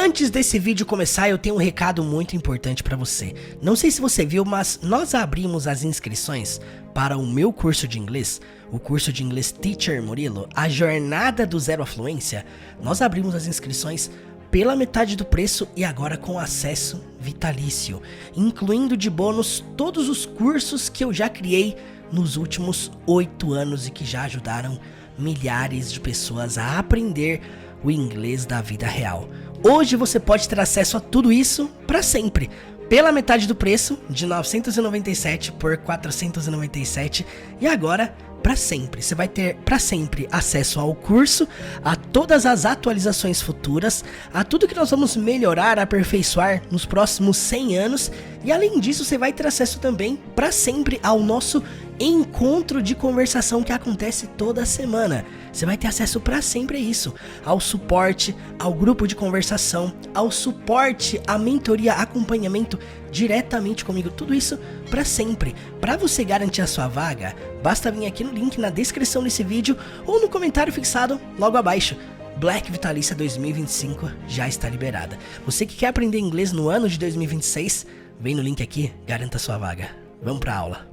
Antes desse vídeo começar, eu tenho um recado muito importante para você. Não sei se você viu, mas nós abrimos as inscrições para o meu curso de inglês, o curso de inglês Teacher Murilo, a jornada do zero à fluência. Nós abrimos as inscrições pela metade do preço e agora com acesso vitalício, incluindo de bônus todos os cursos que eu já criei nos últimos 8 anos e que já ajudaram milhares de pessoas a aprender o inglês da vida real. Hoje você pode ter acesso a tudo isso para sempre, pela metade do preço, de 997 por 497, e agora para sempre. Você vai ter para sempre acesso ao curso, a todas as atualizações futuras, a tudo que nós vamos melhorar, aperfeiçoar nos próximos 100 anos, e além disso você vai ter acesso também para sempre ao nosso encontro de conversação que acontece toda semana. Você vai ter acesso para sempre a isso, ao suporte, ao grupo de conversação, ao suporte, à mentoria, acompanhamento diretamente comigo, tudo isso para sempre. Para você garantir a sua vaga, basta vir aqui no link na descrição desse vídeo ou no comentário fixado logo abaixo. Black Vitalícia 2025 já está liberada. Você que quer aprender inglês no ano de 2026, vem no link aqui, garanta a sua vaga. Vamos para a aula.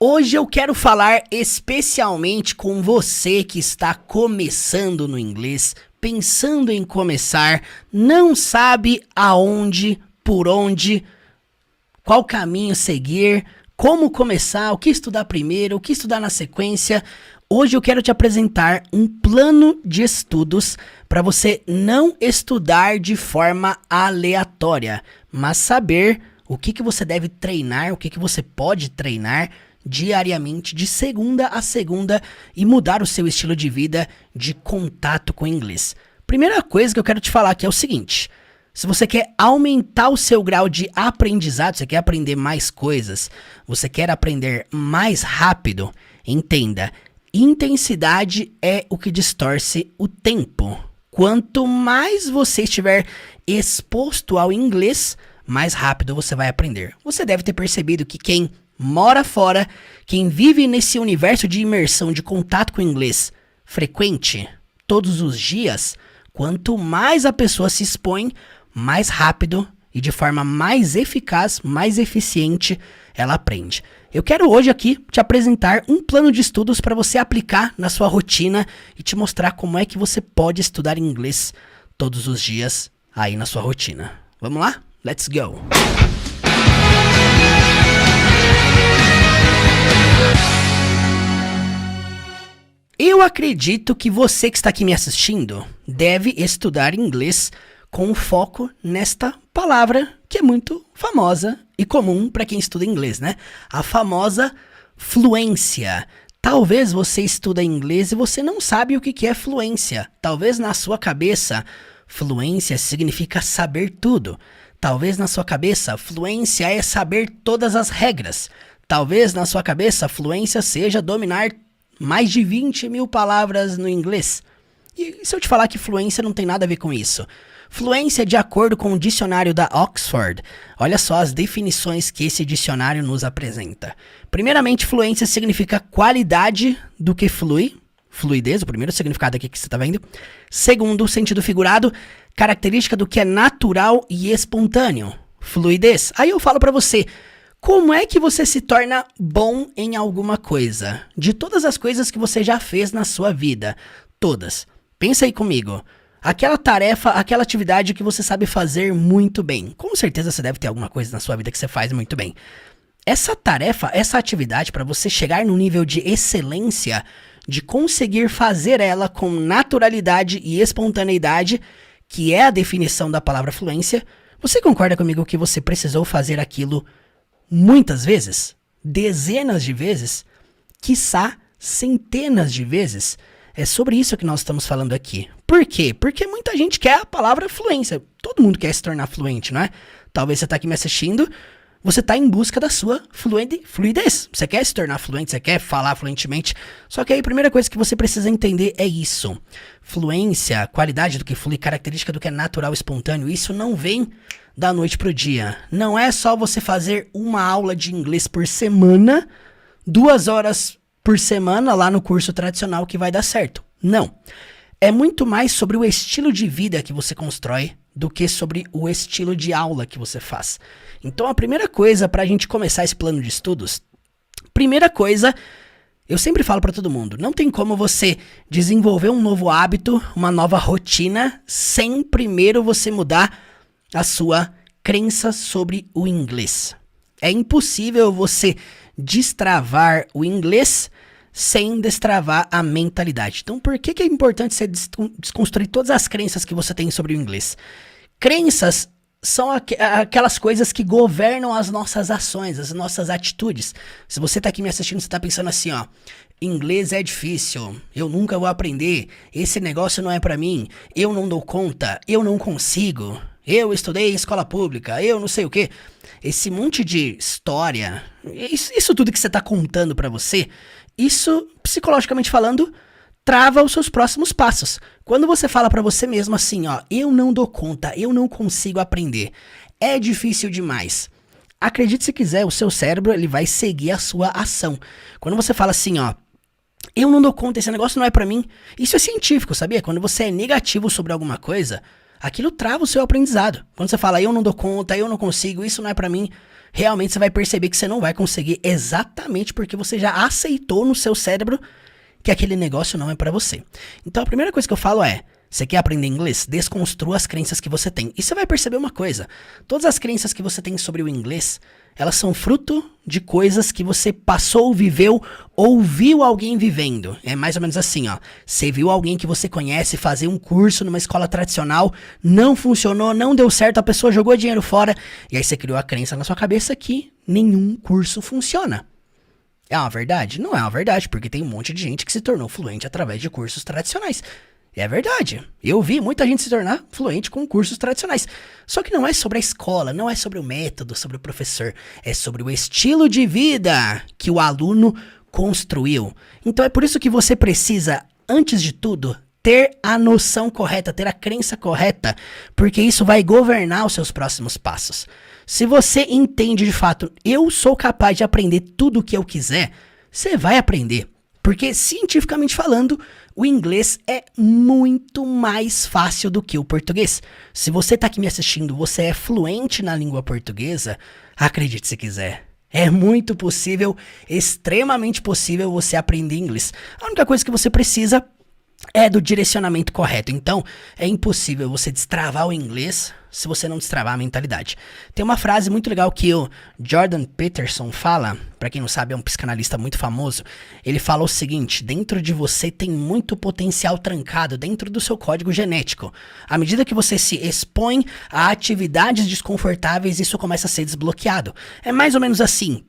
Hoje eu quero falar especialmente com você que está começando no inglês, pensando em começar, não sabe aonde, por onde, qual caminho seguir, como começar, o que estudar primeiro, o que estudar na sequência. Hoje eu quero te apresentar um plano de estudos para você não estudar de forma aleatória, mas saber o que você deve treinar, o que você pode treinar diariamente, de segunda a segunda, e mudar o seu estilo de vida de contato com o inglês. Primeira coisa que eu quero te falar aqui é o seguinte: se você quer aumentar o seu grau de aprendizado, você quer aprender mais coisas, você quer aprender mais rápido, entenda, intensidade é o que distorce o tempo. Quanto mais você estiver exposto ao inglês, mais rápido você vai aprender. Você deve ter percebido que quem mora fora, quem vive nesse universo de imersão, de contato com o inglês frequente, todos os dias, quanto mais a pessoa se expõe, mais rápido e de forma mais eficaz, mais eficiente ela aprende. Eu quero hoje aqui te apresentar um plano de estudos para você aplicar na sua rotina e te mostrar como é que você pode estudar inglês todos os dias aí na sua rotina. Vamos lá? Let's go! Eu acredito que você que está aqui me assistindo deve estudar inglês com foco nesta palavra que é muito famosa e comum para quem estuda inglês, né? A famosa fluência. Talvez você estuda inglês e você não sabe o que é fluência. Talvez na sua cabeça, fluência significa saber tudo. Talvez na sua cabeça, fluência é saber todas as regras. Talvez na sua cabeça, fluência seja dominar mais de 20 mil palavras no inglês. E se eu te falar que fluência não tem nada a ver com isso? Fluência, de acordo com o dicionário da Oxford, olha só as definições que esse dicionário nos apresenta. Primeiramente, fluência significa qualidade do que flui, fluidez, o primeiro significado aqui que você está vendo. Segundo, sentido figurado, característica do que é natural e espontâneo, fluidez. Aí eu falo para você, como é que você se torna bom em alguma coisa? De todas as coisas que você já fez na sua vida, todas. Pensa aí comigo. Aquela tarefa, aquela atividade que você sabe fazer muito bem. Com certeza você deve ter alguma coisa na sua vida que você faz muito bem. Essa tarefa, essa atividade, para você chegar num nível de excelência, de conseguir fazer ela com naturalidade e espontaneidade, que é a definição da palavra fluência, você concorda comigo que você precisou fazer aquilo muitas vezes, dezenas de vezes, quiçá centenas de vezes? É sobre isso que nós estamos falando aqui. Por quê? Porque muita gente quer a palavra fluência. Todo mundo quer se tornar fluente, não é? Talvez você está aqui me assistindo, você está em busca da sua fluidez. Você quer se tornar fluente, você quer falar fluentemente. Só que aí a primeira coisa que você precisa entender é isso. Fluência, qualidade do que flui, característica do que é natural, espontâneo, isso não vem da noite pro dia. Não é só você fazer uma aula de inglês por semana, 2 horas por semana lá no curso tradicional que vai dar certo. Não. É muito mais sobre o estilo de vida que você constrói do que sobre o estilo de aula que você faz. Então a primeira coisa para a gente começar esse plano de estudos, primeira coisa, eu sempre falo para todo mundo, não tem como você desenvolver um novo hábito, uma nova rotina, sem primeiro você mudar a sua crença sobre o inglês. É impossível você destravar o inglês sem destravar a mentalidade. Então, por que é importante você desconstruir todas as crenças que você tem sobre o inglês? Crenças são aquelas coisas que governam as nossas ações, as nossas atitudes. Se você tá aqui me assistindo, você tá pensando assim, ó, inglês é difícil, eu nunca vou aprender, esse negócio não é pra mim, eu não dou conta, eu não consigo, eu estudei em escola pública, eu não sei o quê. Esse monte de história, isso tudo que você tá contando pra você, isso, psicologicamente falando, trava os seus próximos passos. Quando você fala pra você mesmo assim, ó, eu não dou conta, eu não consigo aprender, é difícil demais. Acredite se quiser, o seu cérebro ele vai seguir a sua ação. Quando você fala assim, ó, eu não dou conta, esse negócio não é pra mim, isso é científico, sabia? Quando você é negativo sobre alguma coisa, aquilo trava o seu aprendizado. Quando você fala, eu não dou conta, eu não consigo, isso não é pra mim, realmente você vai perceber que você não vai conseguir exatamente porque você já aceitou no seu cérebro que aquele negócio não é pra você. Então a primeira coisa que eu falo é, você quer aprender inglês? Desconstrua as crenças que você tem. E você vai perceber uma coisa, todas as crenças que você tem sobre o inglês, elas são fruto de coisas que você passou, viveu, ou viu alguém vivendo. É mais ou menos assim, ó. Você viu alguém que você conhece fazer um curso numa escola tradicional, não funcionou, não deu certo, a pessoa jogou dinheiro fora, e aí você criou a crença na sua cabeça que nenhum curso funciona. É uma verdade? Não é uma verdade, porque tem um monte de gente que se tornou fluente através de cursos tradicionais. É verdade. Eu vi muita gente se tornar fluente com cursos tradicionais. Só que não é sobre a escola, não é sobre o método, sobre o professor. É sobre o estilo de vida que o aluno construiu. Então é por isso que você precisa, antes de tudo, ter a noção correta, ter a crença correta, porque isso vai governar os seus próximos passos. Se você entende de fato, eu sou capaz de aprender tudo o que eu quiser, você vai aprender. Porque, cientificamente falando, o inglês é muito mais fácil do que o português. Se você tá aqui me assistindo, você é fluente na língua portuguesa, acredite se quiser. É muito possível, extremamente possível você aprender inglês. A única coisa que você precisa é do direcionamento correto. Então, é impossível você destravar o inglês se você não destravar a mentalidade. Tem uma frase muito legal que o Jordan Peterson fala, pra quem não sabe é um psicanalista muito famoso, ele fala o seguinte, dentro de você tem muito potencial trancado dentro do seu código genético. À medida que você se expõe a atividades desconfortáveis, isso começa a ser desbloqueado. É mais ou menos assim.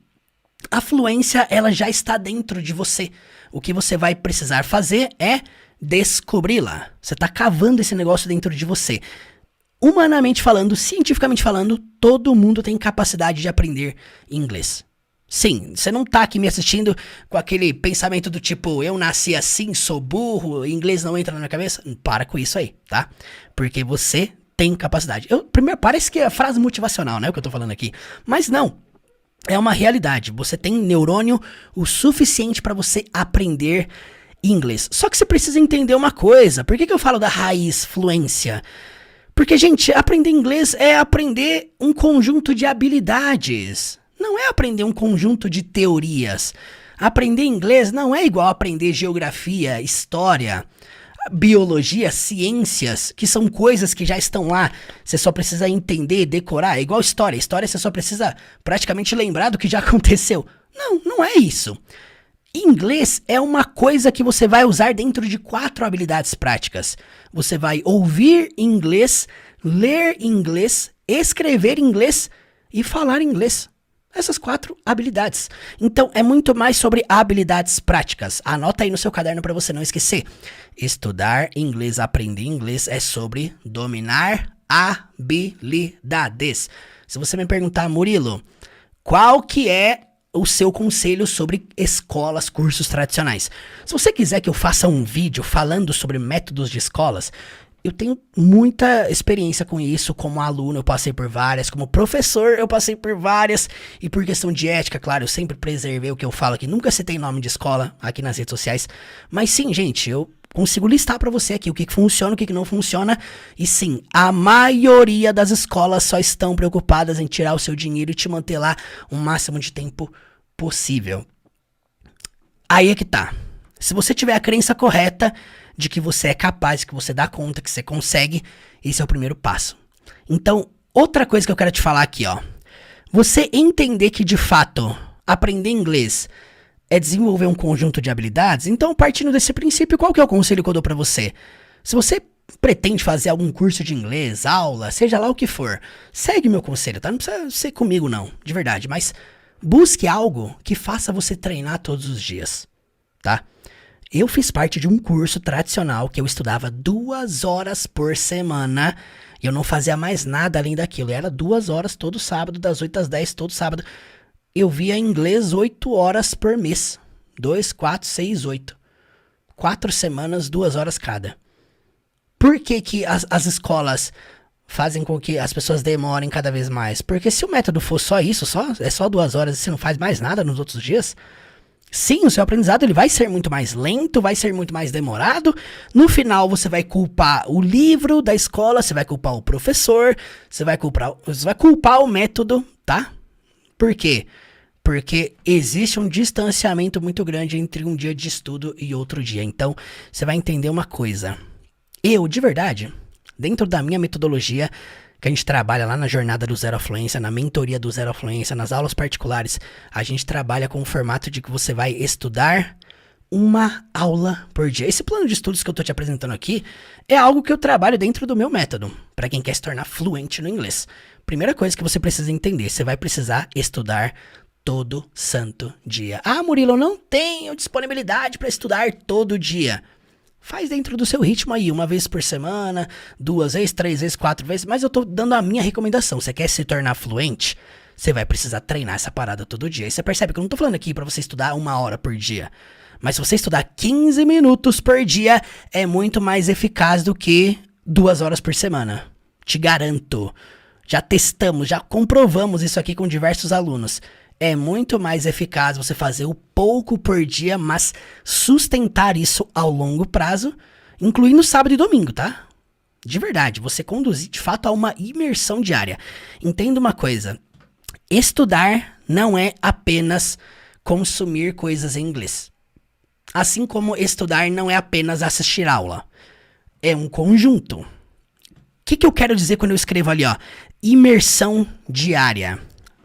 A fluência, ela já está dentro de você. O que você vai precisar fazer é descobri-la. Você está cavando esse negócio dentro de você. Humanamente falando, cientificamente falando, todo mundo tem capacidade de aprender inglês. Sim, você não tá aqui me assistindo com aquele pensamento do tipo, eu nasci assim, sou burro, inglês não entra na minha cabeça. Para com isso aí, tá? Porque você tem capacidade. Primeiro, parece que é frase motivacional, né, o que eu tô falando aqui. Mas não. É uma realidade. Você tem neurônio o suficiente para você aprender inglês. Só que você precisa entender uma coisa. Por que eu falo da raiz fluência? Porque, gente, aprender inglês é aprender um conjunto de habilidades. Não é aprender um conjunto de teorias. Aprender inglês não é igual a aprender geografia, história, biologia, ciências, que são coisas que já estão lá. Você só precisa entender, decorar. É igual história. História você só precisa praticamente lembrar do que já aconteceu. Não, não é isso. Inglês é uma coisa que você vai usar dentro de 4 habilidades práticas. Você vai ouvir inglês, ler inglês, escrever inglês e falar inglês. Essas 4 habilidades. Então, é muito mais sobre habilidades práticas. Anota aí no seu caderno para você não esquecer. Estudar inglês, aprender inglês é sobre dominar habilidades. Se você me perguntar, Murilo, qual que é o seu conselho sobre escolas, cursos tradicionais? Se você quiser que eu faça um vídeo falando sobre métodos de escolas, eu tenho muita experiência com isso. Como aluno, eu passei por várias. Como professor, eu passei por várias. E por questão de ética, claro, eu sempre preservei o que eu falo aqui. Nunca citei nome de escola aqui nas redes sociais. Mas sim, gente, eu consigo listar pra você aqui o que funciona, o que não funciona. E sim, a maioria das escolas só estão preocupadas em tirar o seu dinheiro e te manter lá o máximo de tempo possível. Aí é que tá. Se você tiver a crença correta de que você é capaz, que você dá conta, que você consegue, esse é o primeiro passo. Então, outra coisa que eu quero te falar aqui, ó. Você entender que, de fato, aprender inglês é desenvolver um conjunto de habilidades. Então, partindo desse princípio, qual que é o conselho que eu dou pra você? Se você pretende fazer algum curso de inglês, aula, seja lá o que for, segue meu conselho, tá? Não precisa ser comigo, não, de verdade. Mas busque algo que faça você treinar todos os dias, tá? Eu fiz parte de um curso tradicional que eu estudava 2 horas por semana. E eu não fazia mais nada além daquilo. Era 2 horas todo sábado, das 8 às 10, todo sábado. Eu via inglês 8 horas por mês. 2, 4, 6, 8. 4 semanas, 2 horas cada. Por que que as escolas fazem com que as pessoas demorem cada vez mais? Porque se o método for só isso, é só 2 horas e você não faz mais nada nos outros dias... Sim, o seu aprendizado ele vai ser muito mais lento, vai ser muito mais demorado. No final, você vai culpar o livro da escola, você vai culpar o professor, você vai culpar o método, tá? Por quê? Porque existe um distanciamento muito grande entre um dia de estudo e outro dia. Então, você vai entender uma coisa. Eu, de verdade, dentro da minha metodologia, que a gente trabalha lá na jornada do Zero à Fluência, na mentoria do Zero à Fluência, nas aulas particulares, a gente trabalha com o formato de que você vai estudar 1 aula por dia. Esse plano de estudos que eu tô te apresentando aqui é algo que eu trabalho dentro do meu método, para quem quer se tornar fluente no inglês. Primeira coisa que você precisa entender, você vai precisar estudar todo santo dia. Ah, Murilo, eu não tenho disponibilidade para estudar todo dia. Faz dentro do seu ritmo aí, 1 vez por semana, 2 vezes, 3 vezes, 4 vezes, mas eu tô dando a minha recomendação. Você quer se tornar fluente? Você vai precisar treinar essa parada todo dia. E você percebe que eu não tô falando aqui pra você estudar 1 hora por dia. Mas se você estudar 15 minutos por dia, é muito mais eficaz do que 2 horas por semana. Te garanto. Já testamos, já comprovamos isso aqui com diversos alunos. É muito mais eficaz você fazer o pouco por dia, mas sustentar isso ao longo prazo, incluindo sábado e domingo, tá? De verdade, você conduzir de fato a uma imersão diária. Entenda uma coisa, estudar não é apenas consumir coisas em inglês. Assim como estudar não é apenas assistir aula. É um conjunto. O que eu quero dizer quando eu escrevo ali, ó? Imersão diária.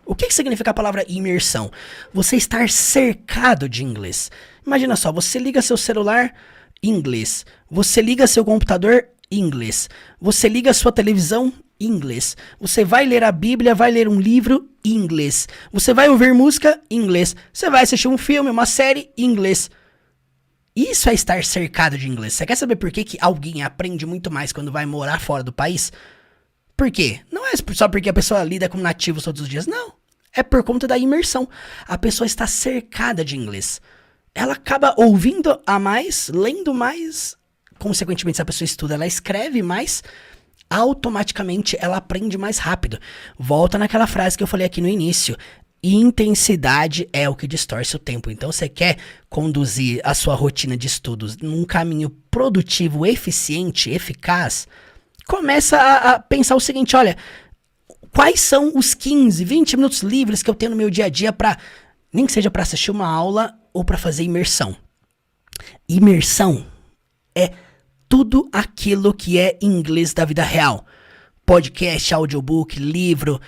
O que significa a palavra imersão? Você estar cercado de inglês. Imagina só, você liga seu celular, inglês. Você liga seu computador, inglês. Você liga sua televisão, inglês. Você vai ler a Bíblia, vai ler um livro, inglês. Você vai ouvir música, inglês. Você vai assistir um filme, uma série, inglês. Isso é estar cercado de inglês. Você quer saber por que alguém aprende muito mais quando vai morar fora do país? Por quê? Não é só porque a pessoa lida com nativos todos os dias, não. É por conta da imersão. A pessoa está cercada de inglês. Ela acaba ouvindo a mais, lendo mais. Consequentemente, se a pessoa estuda, ela escreve mais. Automaticamente, ela aprende mais rápido. Volta naquela frase que eu falei aqui no início. Intensidade é o que distorce o tempo. Então, você quer conduzir a sua rotina de estudos num caminho produtivo, eficiente, eficaz? Começa a pensar o seguinte, olha, quais são os 15, 20 minutos livres que eu tenho no meu dia a dia para, nem que seja para assistir uma aula ou para fazer imersão. Imersão é tudo aquilo que é inglês da vida real. Podcast, audiobook, livro,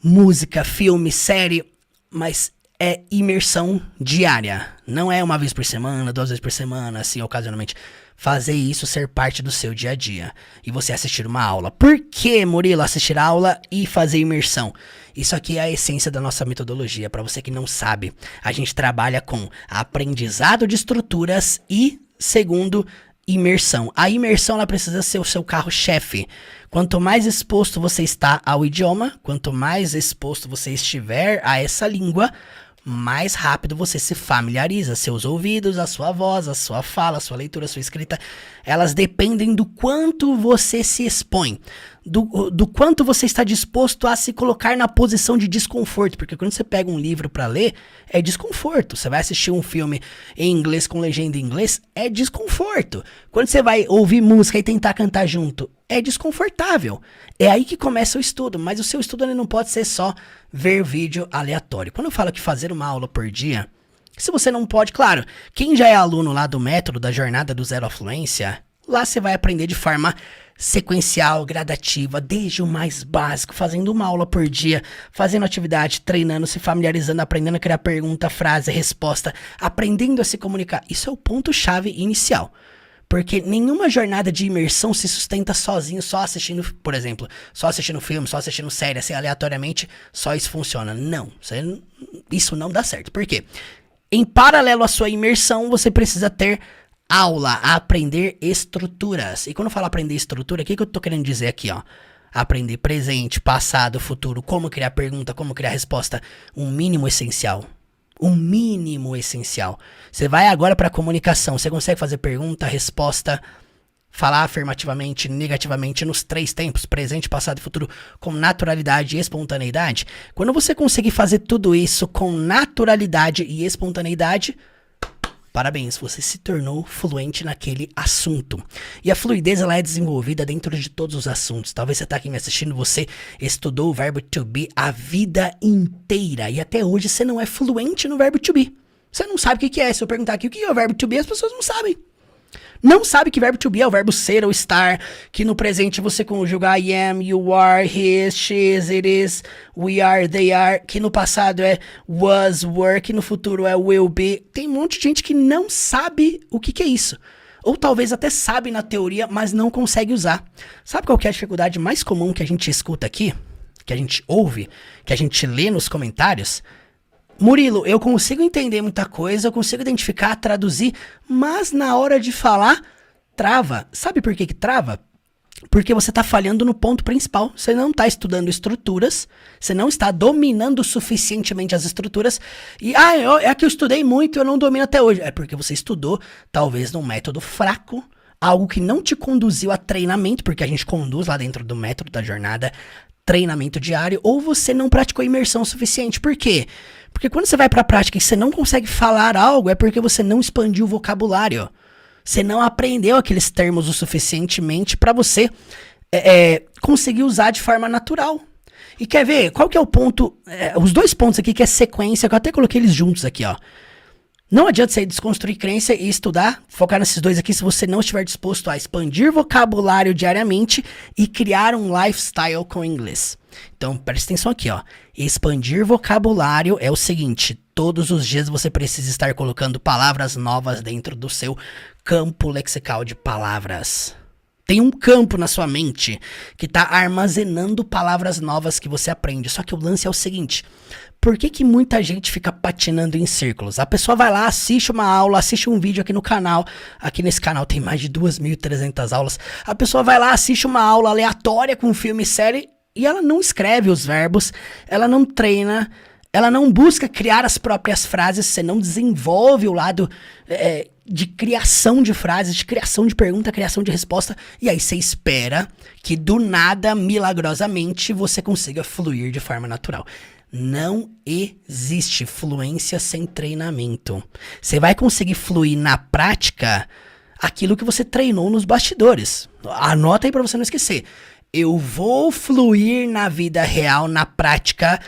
música, filme, série, mas é imersão diária. Não é 1 vez por semana, 2 vezes por semana, assim, ocasionalmente. Fazer isso ser parte do seu dia a dia. E você assistir uma aula. Por que, Murilo, assistir aula e fazer imersão? Isso aqui é a essência da nossa metodologia. Para você que não sabe, a gente trabalha com aprendizado de estruturas e, segundo, imersão. A imersão ela precisa ser o seu carro-chefe. Quanto mais exposto você está ao idioma, quanto mais exposto você estiver a essa língua, mais rápido você se familiariza. Seus ouvidos, a sua voz, a sua fala, a sua leitura, a sua escrita, elas dependem do quanto você se expõe, do quanto você está disposto a se colocar na posição de desconforto, porque quando você pega um livro para ler, é desconforto. Você vai assistir um filme em inglês com legenda em inglês, é desconforto. Quando você vai ouvir música e tentar cantar junto, é desconfortável. É aí que começa o estudo, mas o seu estudo ele não pode ser só ver vídeo aleatório. Quando eu falo que fazer uma aula por dia, se você não pode, claro, quem já é aluno lá do método da jornada do zero à fluência, lá você vai aprender de forma sequencial, gradativa, desde o mais básico, fazendo uma aula por dia, fazendo atividade, treinando, se familiarizando, aprendendo a criar pergunta, frase, resposta, aprendendo a se comunicar. Isso é o ponto-chave inicial. Porque nenhuma jornada de imersão se sustenta sozinho, só assistindo, por exemplo, só assistindo filme, só assistindo série, assim, aleatoriamente, só isso funciona. Não, isso não dá certo. Por quê? Em paralelo à sua imersão, você precisa ter aula, aprender estruturas. E quando eu falo aprender estrutura, o que eu tô querendo dizer aqui, ó? Aprender presente, passado, futuro, como criar pergunta, como criar resposta, um mínimo essencial. Um mínimo essencial. Você vai agora para comunicação, você consegue fazer pergunta, resposta, falar afirmativamente, negativamente nos 3 tempos, presente, passado e futuro, com naturalidade e espontaneidade. Quando você conseguir fazer tudo isso com naturalidade e espontaneidade, parabéns, você se tornou fluente naquele assunto. E a fluidez ela é desenvolvida dentro de todos os assuntos. Talvez você está aqui me assistindo, você estudou o verbo to be a vida inteira. E até hoje você não é fluente no verbo to be. Você não sabe o que é. Se eu perguntar aqui o que é o verbo to be, as pessoas não sabem. Não sabe que verbo to be é o verbo ser ou estar, que no presente você conjuga I am, you are, he is, she is, it is, we are, they are, que no passado é was, were, que no futuro é will be. Tem um monte de gente que não sabe o que é isso. Ou talvez até sabe na teoria, mas não consegue usar. Sabe qual que é a dificuldade mais comum que a gente escuta aqui? Que a gente ouve? Que a gente lê nos comentários? Murilo, eu consigo entender muita coisa, eu consigo identificar, traduzir, mas na hora de falar, trava. Sabe por que trava? Porque você está falhando no ponto principal. Você não está estudando estruturas, você não está dominando suficientemente as estruturas. E, é que eu estudei muito e eu não domino até hoje. É porque você estudou, talvez, num método fraco, algo que não te conduziu a treinamento, porque a gente conduz lá dentro do método da jornada, treinamento diário, ou você não praticou imersão suficiente. Por quê? Porque quando você vai para a prática e você não consegue falar algo, é porque você não expandiu o vocabulário. Você não aprendeu aqueles termos o suficientemente para você conseguir usar de forma natural. E quer ver? Qual que é o ponto? Os 2 pontos aqui que é sequência, que eu até coloquei eles juntos aqui, ó. Não adianta você desconstruir crença e estudar, focar nesses 2 aqui se você não estiver disposto a expandir vocabulário diariamente e criar um lifestyle com inglês. Então, presta atenção aqui, ó. Expandir vocabulário é o seguinte, todos os dias você precisa estar colocando palavras novas dentro do seu campo lexical de palavras. Tem um campo na sua mente que está armazenando palavras novas que você aprende. Só que o lance é o seguinte, por que muita gente fica patinando em círculos? A pessoa vai lá, assiste uma aula, assiste um vídeo aqui no canal. Aqui nesse canal tem mais de 2.300 aulas. A pessoa vai lá, assiste uma aula aleatória com filme e série e ela não escreve os verbos, ela não treina, ela não busca criar as próprias frases, você não desenvolve o lado de criação de frases, de criação de pergunta, criação de resposta, e aí você espera que do nada, milagrosamente, você consiga fluir de forma natural. Não existe fluência sem treinamento. Você vai conseguir fluir na prática aquilo que você treinou nos bastidores. Anota aí para você não esquecer. Eu vou fluir na vida real, na prática,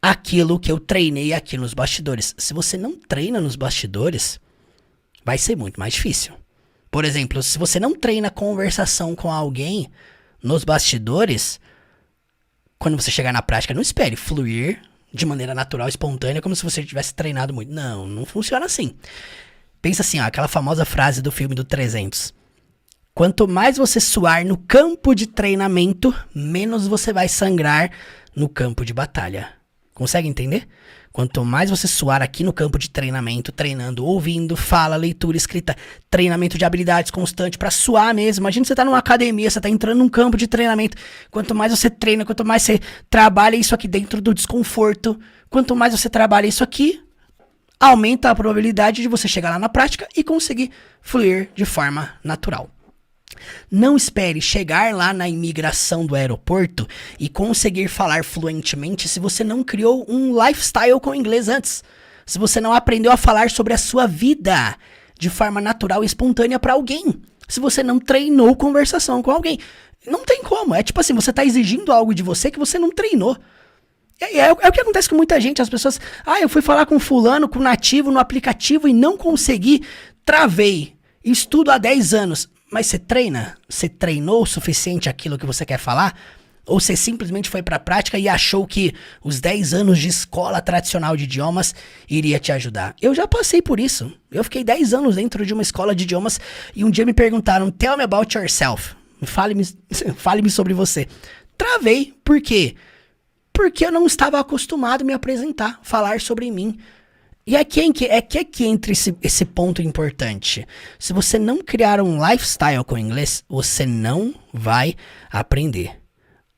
aquilo que eu treinei aqui nos bastidores. Se você não treina nos bastidores, vai ser muito mais difícil. Por exemplo, se você não treina conversação com alguém nos bastidores, quando você chegar na prática, não espere fluir de maneira natural, espontânea, como se você tivesse treinado muito. Não, não funciona assim. Pensa assim, ó, aquela famosa frase do filme do 300. Quanto mais você suar no campo de treinamento, menos você vai sangrar no campo de batalha. Consegue entender? Quanto mais você suar aqui no campo de treinamento, treinando, ouvindo, fala, leitura, escrita, treinamento de habilidades constante para suar mesmo. Imagina você tá numa academia, você tá entrando num campo de treinamento. Quanto mais você treina, quanto mais você trabalha isso aqui dentro do desconforto, quanto mais você trabalha isso aqui, aumenta a probabilidade de você chegar lá na prática e conseguir fluir de forma natural. Não espere chegar lá na imigração do aeroporto e conseguir falar fluentemente se você não criou um lifestyle com inglês antes. Se você não aprendeu a falar sobre a sua vida de forma natural e espontânea para alguém. Se você não treinou conversação com alguém. Não tem como. É tipo assim, você tá exigindo algo de você que você não treinou. É o que acontece com muita gente. As pessoas... eu fui falar com fulano, com nativo no aplicativo e não consegui. Travei. Estudo há 10 anos. Mas você treina? Você treinou o suficiente aquilo que você quer falar? Ou você simplesmente foi pra prática e achou que os 10 anos de escola tradicional de idiomas iria te ajudar? Eu já passei por isso. Eu fiquei 10 anos dentro de uma escola de idiomas e um dia me perguntaram, tell me about yourself. Fale-me sobre você. Travei. Por quê? Porque eu não estava acostumado a me apresentar, falar sobre mim. E aqui entra esse ponto importante. Se você não criar um lifestyle com inglês, você não vai aprender.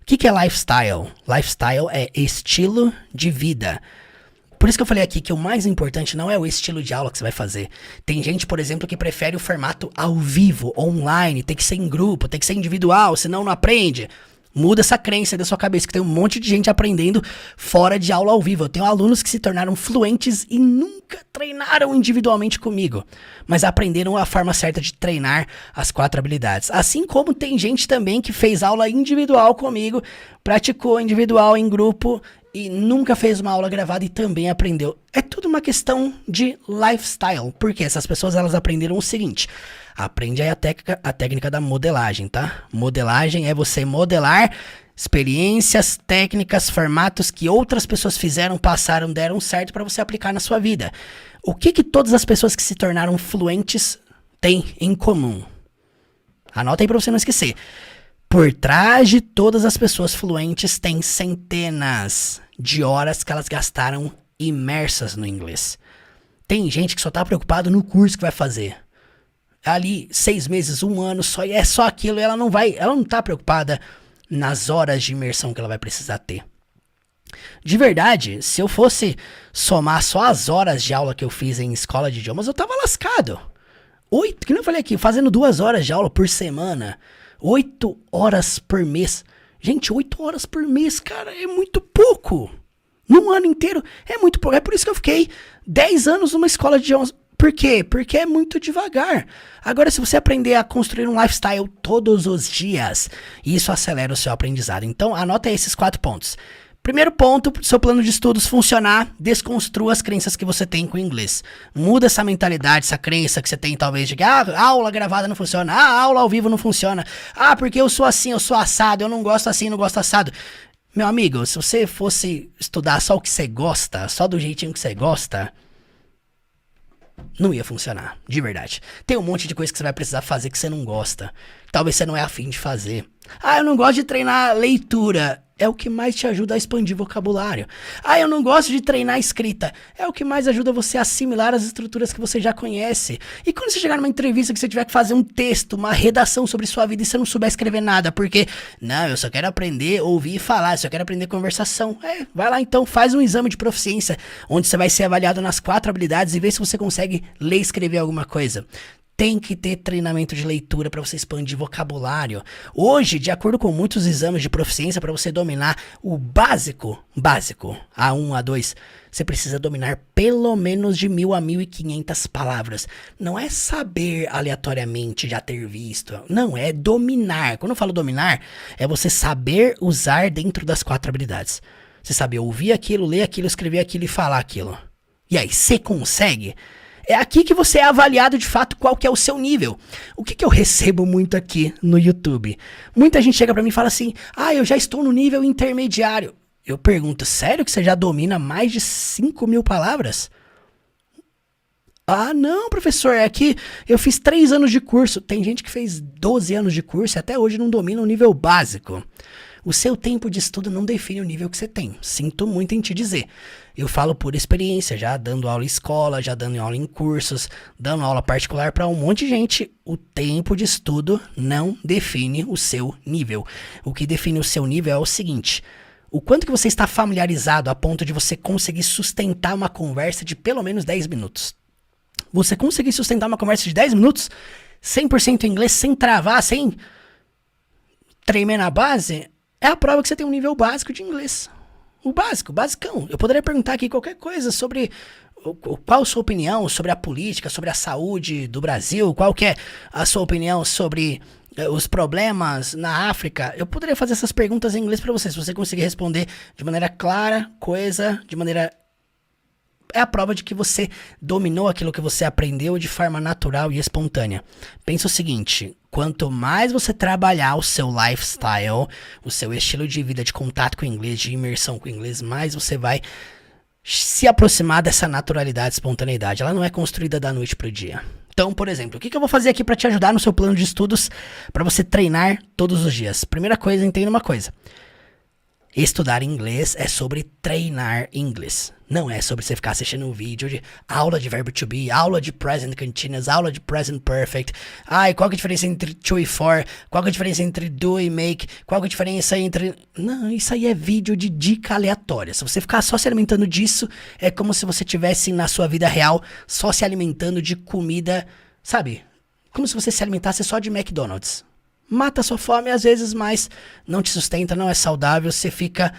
O que é lifestyle? Lifestyle é estilo de vida. Por isso que eu falei aqui que o mais importante não é o estilo de aula que você vai fazer. Tem gente, por exemplo, que prefere o formato ao vivo, online, tem que ser em grupo, tem que ser individual, senão não aprende. Muda essa crença da sua cabeça, que tem um monte de gente aprendendo fora de aula ao vivo. Eu tenho alunos que se tornaram fluentes e nunca treinaram individualmente comigo, mas aprenderam a forma certa de treinar as 4 habilidades. Assim como tem gente também que fez aula individual comigo, praticou individual em grupo e nunca fez uma aula gravada e também aprendeu. É tudo uma questão de lifestyle, porque essas pessoas elas aprenderam o seguinte... Aprende aí a técnica da modelagem, tá? Modelagem é você modelar experiências, técnicas, formatos que outras pessoas fizeram, passaram, deram certo para você aplicar na sua vida. O que todas as pessoas que se tornaram fluentes têm em comum? Anota aí para você não esquecer. Por trás de todas as pessoas fluentes tem centenas de horas que elas gastaram imersas no inglês. Tem gente que só tá preocupado no curso que vai fazer. Ali 6 meses, 1 ano, é só aquilo, ela não tá preocupada nas horas de imersão que ela vai precisar ter. De verdade, se eu fosse somar só as horas de aula que eu fiz em escola de idiomas, eu tava lascado. 8, que nem eu falei aqui, fazendo 2 horas de aula por semana, 8 horas por mês. Gente, 8 horas por mês, cara, é muito pouco. Num ano inteiro, é muito pouco. É por isso que eu fiquei 10 anos numa escola de idiomas. Por quê? Porque é muito devagar. Agora, se você aprender a construir um lifestyle todos os dias, isso acelera o seu aprendizado. Então, anota aí esses 4 pontos. Primeiro ponto, para o seu plano de estudos funcionar, desconstrua as crenças que você tem com o inglês. Muda essa mentalidade, essa crença que você tem talvez de que aula gravada não funciona, aula ao vivo não funciona, porque eu sou assim, eu sou assado, eu não gosto assim, não gosto assado. Meu amigo, se você fosse estudar só o que você gosta, só do jeitinho que você gosta... não ia funcionar, de verdade. Tem um monte de coisa que você vai precisar fazer que você não gosta. Talvez você não é afim de fazer. Eu não gosto de treinar leitura. É o que mais te ajuda a expandir vocabulário. Eu não gosto de treinar escrita. É o que mais ajuda você a assimilar as estruturas que você já conhece. E quando você chegar numa entrevista que você tiver que fazer um texto, uma redação sobre sua vida e você não souber escrever nada, porque, não, eu só quero aprender, ouvir e falar, só quero aprender conversação. Vai lá então, faz um exame de proficiência, onde você vai ser avaliado nas 4 habilidades e vê se você consegue ler e escrever alguma coisa. Tem que ter treinamento de leitura para você expandir vocabulário. Hoje, de acordo com muitos exames de proficiência, para você dominar o básico, A1, A2, você precisa dominar pelo menos de 1.000 a 1.500 palavras. Não é saber aleatoriamente, já ter visto. Não, é dominar. Quando eu falo dominar, é você saber usar dentro das 4 habilidades. Você saber ouvir aquilo, ler aquilo, escrever aquilo e falar aquilo. E aí, você consegue? É aqui que você é avaliado de fato qual que é o seu nível. O que eu recebo muito aqui no YouTube? Muita gente chega pra mim e fala assim, eu já estou no nível intermediário. Eu pergunto, sério que você já domina mais de 5.000 palavras? Não, professor, é que eu fiz 3 anos de curso. Tem gente que fez 12 anos de curso e até hoje não domina o nível básico. O seu tempo de estudo não define o nível que você tem. Sinto muito em te dizer. Eu falo por experiência, já dando aula em escola, já dando aula em cursos, dando aula particular para um monte de gente. O tempo de estudo não define o seu nível. O que define o seu nível é o seguinte: O quanto que você está familiarizado a ponto de você conseguir sustentar uma conversa de pelo menos 10 minutos. Você conseguir sustentar uma conversa de 10 minutos, 100% em inglês, sem travar, sem tremer na base, é a prova que você tem um nível básico de inglês. O básico, basicão. Eu poderia perguntar aqui qualquer coisa sobre qual a sua opinião sobre a política, sobre a saúde do Brasil, qual que é a sua opinião sobre os problemas na África. Eu poderia fazer essas perguntas em inglês pra você, se você conseguir responder de maneira clara, coesa, de maneira... É a prova de que você dominou aquilo que você aprendeu de forma natural e espontânea. Pensa o seguinte, quanto mais você trabalhar o seu lifestyle, o seu estilo de vida de contato com o inglês, de imersão com o inglês, mais você vai se aproximar dessa naturalidade, espontaneidade. Ela não é construída da noite pro dia. Então, por exemplo, o que eu vou fazer aqui para te ajudar no seu plano de estudos para você treinar todos os dias? Primeira coisa, entenda uma coisa. Estudar inglês é sobre treinar inglês. Não é sobre você ficar assistindo um vídeo de aula de verbo to be, aula de present continuous, aula de present perfect. Ai, qual que é a diferença entre to e for? Qual que é a diferença entre do e make? Qual que é a diferença entre... Não, isso aí é vídeo de dica aleatória. Se você ficar só se alimentando disso, é como se você tivesse na sua vida real só se alimentando de comida, sabe? Como se você se alimentasse só de McDonald's. Mata a sua fome às vezes, mas não te sustenta, não é saudável, você fica...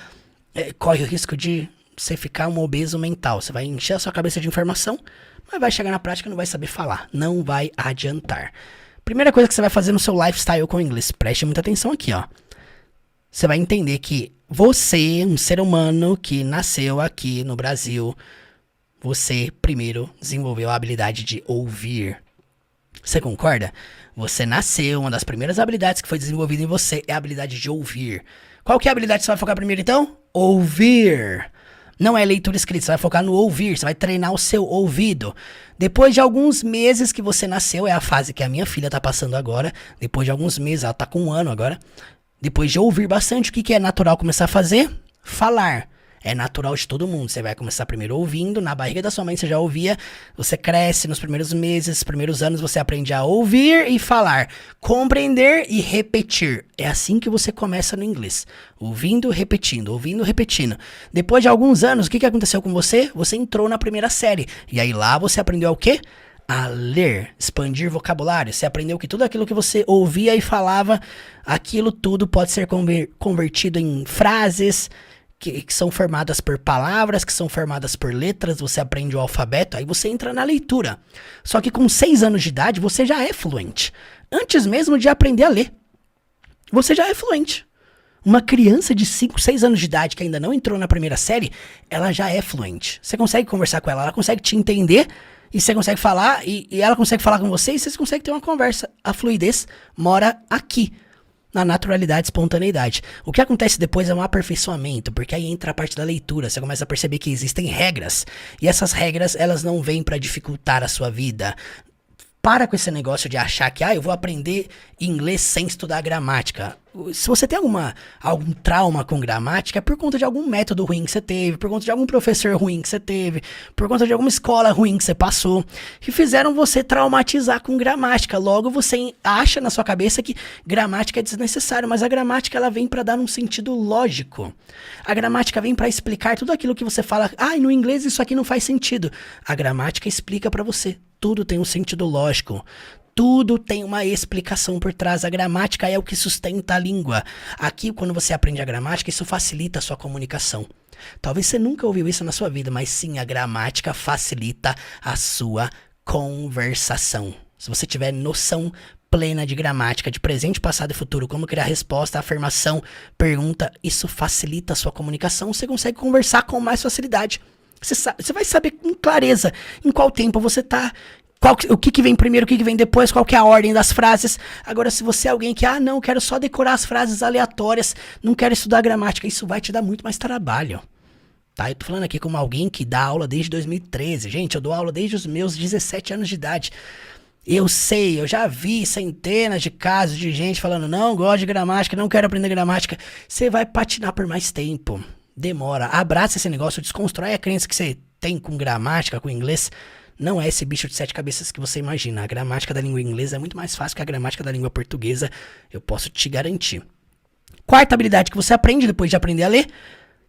corre o risco de você ficar um obeso mental. Você vai encher a sua cabeça de informação, mas vai chegar na prática e não vai saber falar. Não vai adiantar. Primeira coisa que você vai fazer no seu lifestyle com o inglês, preste muita atenção aqui, ó. Você vai entender que você, um ser humano que nasceu aqui no Brasil, você primeiro desenvolveu a habilidade de ouvir. Você concorda? Você nasceu, uma das primeiras habilidades que foi desenvolvida em você é a habilidade de ouvir. Qual que é a habilidade que você vai focar primeiro então? Ouvir. Não é leitura escrita, você vai focar no ouvir, você vai treinar o seu ouvido. Depois de alguns meses que você nasceu, é a fase que a minha filha tá passando agora, depois de alguns meses, ela tá com 1 ano agora, depois de ouvir bastante, o que é natural começar a fazer? Falar. É natural de todo mundo. Você vai começar primeiro ouvindo, na barriga da sua mãe você já ouvia, você cresce nos primeiros meses, primeiros anos você aprende a ouvir e falar, compreender e repetir. É assim que você começa no inglês, ouvindo, repetindo, ouvindo, repetindo. Depois de alguns anos, o que aconteceu com você? Você entrou na primeira série, e aí lá você aprendeu o quê? A ler, expandir vocabulário. Você aprendeu que tudo aquilo que você ouvia e falava, aquilo tudo pode ser convertido em frases, que são formadas por palavras, que são formadas por letras, você aprende o alfabeto, aí você entra na leitura. Só que com 6 anos de idade, você já é fluente. Antes mesmo de aprender a ler. Você já é fluente. Uma criança de 5, 6 anos de idade que ainda não entrou na primeira série, ela já é fluente. Você consegue conversar com ela consegue te entender, e você consegue falar, e ela consegue falar com você, e vocês conseguem ter uma conversa. A fluidez mora aqui. Na naturalidade, espontaneidade. O que acontece depois é um aperfeiçoamento, porque aí entra a parte da leitura, você começa a perceber que existem regras, e essas regras, elas não vêm para dificultar a sua vida. Para com esse negócio de achar que, eu vou aprender inglês sem estudar gramática. Se você tem algum trauma com gramática, é por conta de algum método ruim que você teve, por conta de algum professor ruim que você teve, por conta de alguma escola ruim que você passou, que fizeram você traumatizar com gramática. Logo, você acha na sua cabeça que gramática é desnecessário, mas a gramática ela vem para dar um sentido lógico. A gramática vem para explicar tudo aquilo que você fala, no inglês isso aqui não faz sentido. A gramática explica para você. Tudo tem um sentido lógico. Tudo tem uma explicação por trás. A gramática é o que sustenta a língua. Aqui, quando você aprende a gramática, isso facilita a sua comunicação. Talvez você nunca ouviu isso na sua vida, mas sim, a gramática facilita a sua conversação. Se você tiver noção plena de gramática, de presente, passado e futuro, como criar resposta, afirmação, pergunta, isso facilita a sua comunicação. Você consegue conversar com mais facilidade. Você vai saber com clareza em qual tempo você está, o que vem primeiro, o que vem depois, qual que é a ordem das frases. Agora, se você é alguém que, não, quero só decorar as frases aleatórias, não quero estudar gramática, isso vai te dar muito mais trabalho. Tá? Eu tô falando aqui como alguém que dá aula desde 2013. Gente, eu dou aula desde os meus 17 anos de idade. Eu sei, eu já vi centenas de casos de gente falando, não gosto de gramática, não quero aprender gramática. Você vai patinar por mais tempo. Demora, abraça esse negócio, desconstrói a crença que você tem com gramática, com inglês. Não é esse bicho de 7 cabeças que você imagina. A gramática da língua inglesa é muito mais fácil que a gramática da língua portuguesa, eu posso te garantir. Quarta habilidade que você aprende depois de aprender a ler,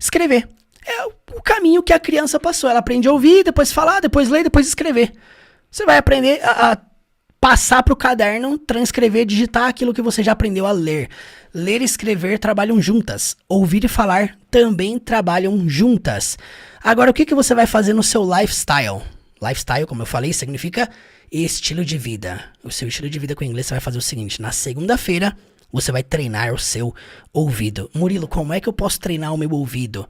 escrever. É o caminho que a criança passou. Ela aprende a ouvir, depois falar, depois ler, depois escrever. Você vai aprender a passar para o caderno, transcrever, digitar aquilo que você já aprendeu a ler. Ler e escrever trabalham juntas. Ouvir e falar também trabalham juntas. Agora, o que você vai fazer no seu lifestyle? Lifestyle, como eu falei, significa estilo de vida. O seu estilo de vida com o inglês, você vai fazer o seguinte. Na segunda-feira, você vai treinar o seu ouvido. Murilo, como é que eu posso treinar o meu ouvido?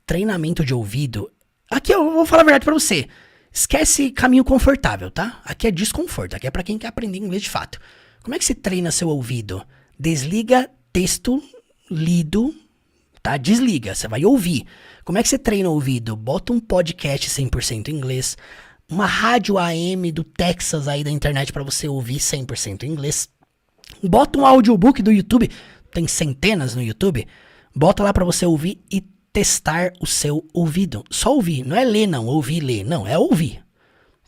Treinamento de ouvido. Aqui eu vou falar a verdade pra você. Esquece caminho confortável, tá? Aqui é desconforto. Aqui é pra quem quer aprender inglês de fato. Como é que se treina seu ouvido? Desliga texto lido, tá? Desliga, você vai ouvir. Como é que você treina o ouvido? Bota um podcast 100% em inglês. Uma rádio AM do Texas aí da internet pra você ouvir 100% em inglês. Bota um audiobook do YouTube. Tem centenas no YouTube. Bota lá pra você ouvir e testar o seu ouvido. Só ouvir, não é ler não, ouvir e ler, não, é ouvir,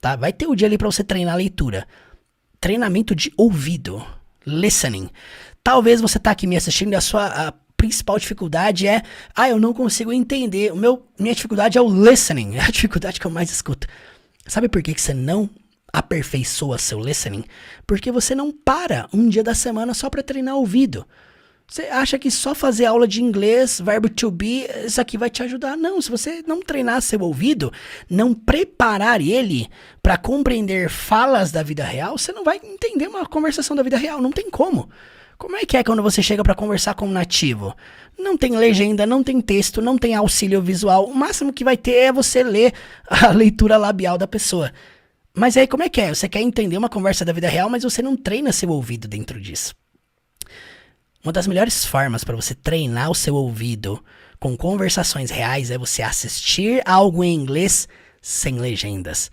tá? Vai ter o dia ali pra você treinar a leitura. Treinamento de ouvido, listening. Talvez você tá aqui me assistindo e a principal dificuldade é, eu não consigo entender, minha dificuldade é o listening, é a dificuldade que eu mais escuto. Sabe por que você não aperfeiçoa seu listening? Porque você não para um dia da semana só pra treinar ouvido. Você acha que só fazer aula de inglês, verbo to be, isso aqui vai te ajudar? Não, se você não treinar seu ouvido, não preparar ele para compreender falas da vida real, você não vai entender uma conversação da vida real, não tem como. Como é quando você chega para conversar com um nativo? Não tem legenda, não tem texto, não tem auxílio visual, o máximo que vai ter é você ler a leitura labial da pessoa. Mas aí como é? Você quer entender uma conversa da vida real, mas você não treina seu ouvido dentro disso. Uma das melhores formas para você treinar o seu ouvido com conversações reais é você assistir algo em inglês sem legendas.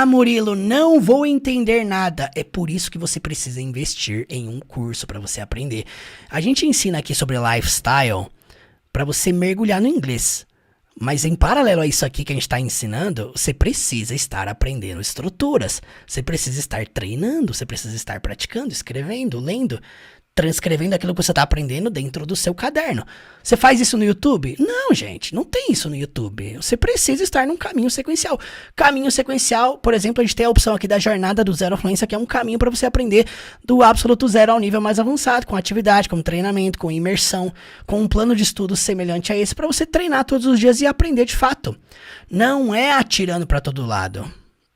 Murilo, não vou entender nada. É por isso que você precisa investir em um curso para você aprender. A gente ensina aqui sobre lifestyle para você mergulhar no inglês. Mas em paralelo a isso aqui que a gente está ensinando, você precisa estar aprendendo estruturas. Você precisa estar treinando, você precisa estar praticando, escrevendo, lendo, transcrevendo aquilo que você está aprendendo dentro do seu caderno. Você faz isso no YouTube? Não, gente, não tem isso no YouTube. Você precisa estar num caminho sequencial. Caminho sequencial, por exemplo, a gente tem a opção aqui da jornada do zero à fluência, que é um caminho para você aprender do absoluto zero ao nível mais avançado, com atividade, com treinamento, com imersão, com um plano de estudo semelhante a esse, para você treinar todos os dias e aprender de fato. Não é atirando para todo lado.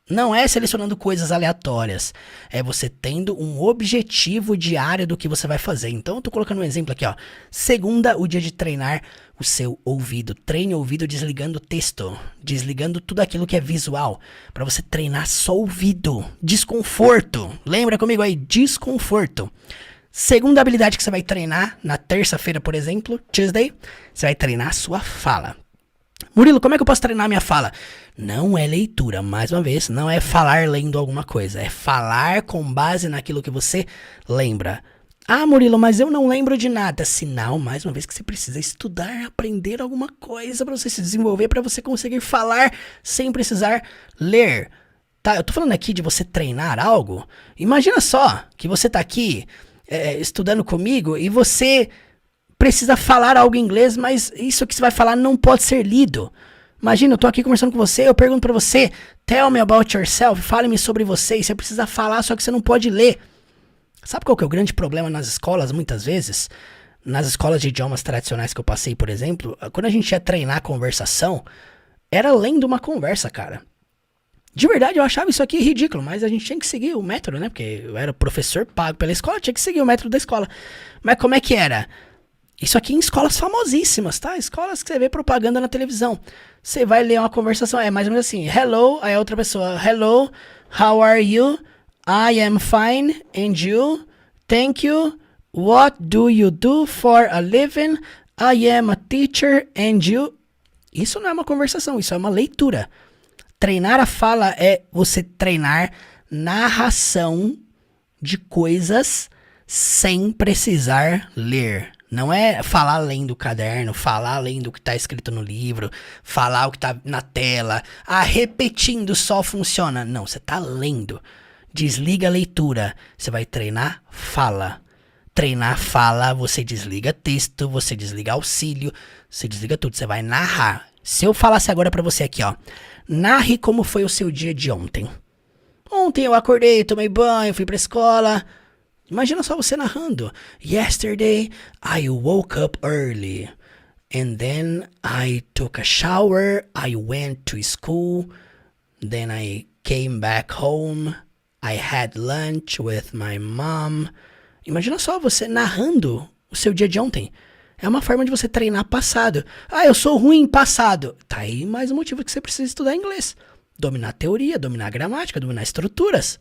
Não é selecionando coisas aleatórias, é você tendo um objetivo diário do que você vai fazer. Então eu tô colocando um exemplo aqui, ó. Segunda, o dia de treinar o seu ouvido. Treine o ouvido desligando o texto, desligando tudo aquilo que é visual, para você treinar só o ouvido. Desconforto, lembra comigo aí, desconforto. Segunda habilidade que você vai treinar na terça-feira, por exemplo, Tuesday, você vai treinar a sua fala. Murilo, como é que eu posso treinar minha fala? Não é leitura, mais uma vez, não é falar lendo alguma coisa, é falar com base naquilo que você lembra. Murilo, mas eu não lembro de nada. Sinal, mais uma vez, que você precisa estudar, aprender alguma coisa para você se desenvolver, para você conseguir falar sem precisar ler. Tá, eu tô falando aqui de você treinar algo. Imagina só que você tá aqui estudando comigo e você precisa falar algo em inglês, mas isso que você vai falar não pode ser lido. Imagina, eu tô aqui conversando com você, eu pergunto pra você, tell me about yourself, fale-me sobre você, e você precisa falar, só que você não pode ler. Sabe qual que é o grande problema nas escolas, muitas vezes? Nas escolas de idiomas tradicionais que eu passei, por exemplo, quando a gente ia treinar a conversação, era lendo uma conversa, cara. De verdade, eu achava isso aqui ridículo, mas a gente tinha que seguir o método, né? Porque eu era professor pago pela escola, tinha que seguir o método da escola. Mas como é que era? Isso aqui em escolas famosíssimas, tá? Escolas que você vê propaganda na televisão. Você vai ler uma conversação, é mais ou menos assim. Hello, aí a outra pessoa. Hello, how are you? I am fine, and you? Thank you. What do you do for a living? I am a teacher, and you? Isso não é uma conversação, isso é uma leitura. Treinar a fala é você treinar narração de coisas sem precisar ler. Não é falar além do caderno, falar além do que está escrito no livro, falar o que está na tela. Repetindo só funciona. Não, você está lendo. Desliga a leitura. Você vai treinar fala. Treinar fala, você desliga texto, você desliga auxílio, você desliga tudo, você vai narrar. Se eu falasse agora pra você aqui, ó, narre como foi o seu dia de ontem. Ontem eu acordei, tomei banho, fui pra escola. Imagina só você narrando. Yesterday I woke up early. And then I took a shower, I went to school, then I came back home, I had lunch with my mom. Imagina só você narrando o seu dia de ontem. É uma forma de você treinar passado. Ah, eu sou ruim em passado. Tá aí mais um motivo que você precisa estudar inglês. Dominar a teoria, dominar a gramática, dominar estruturas.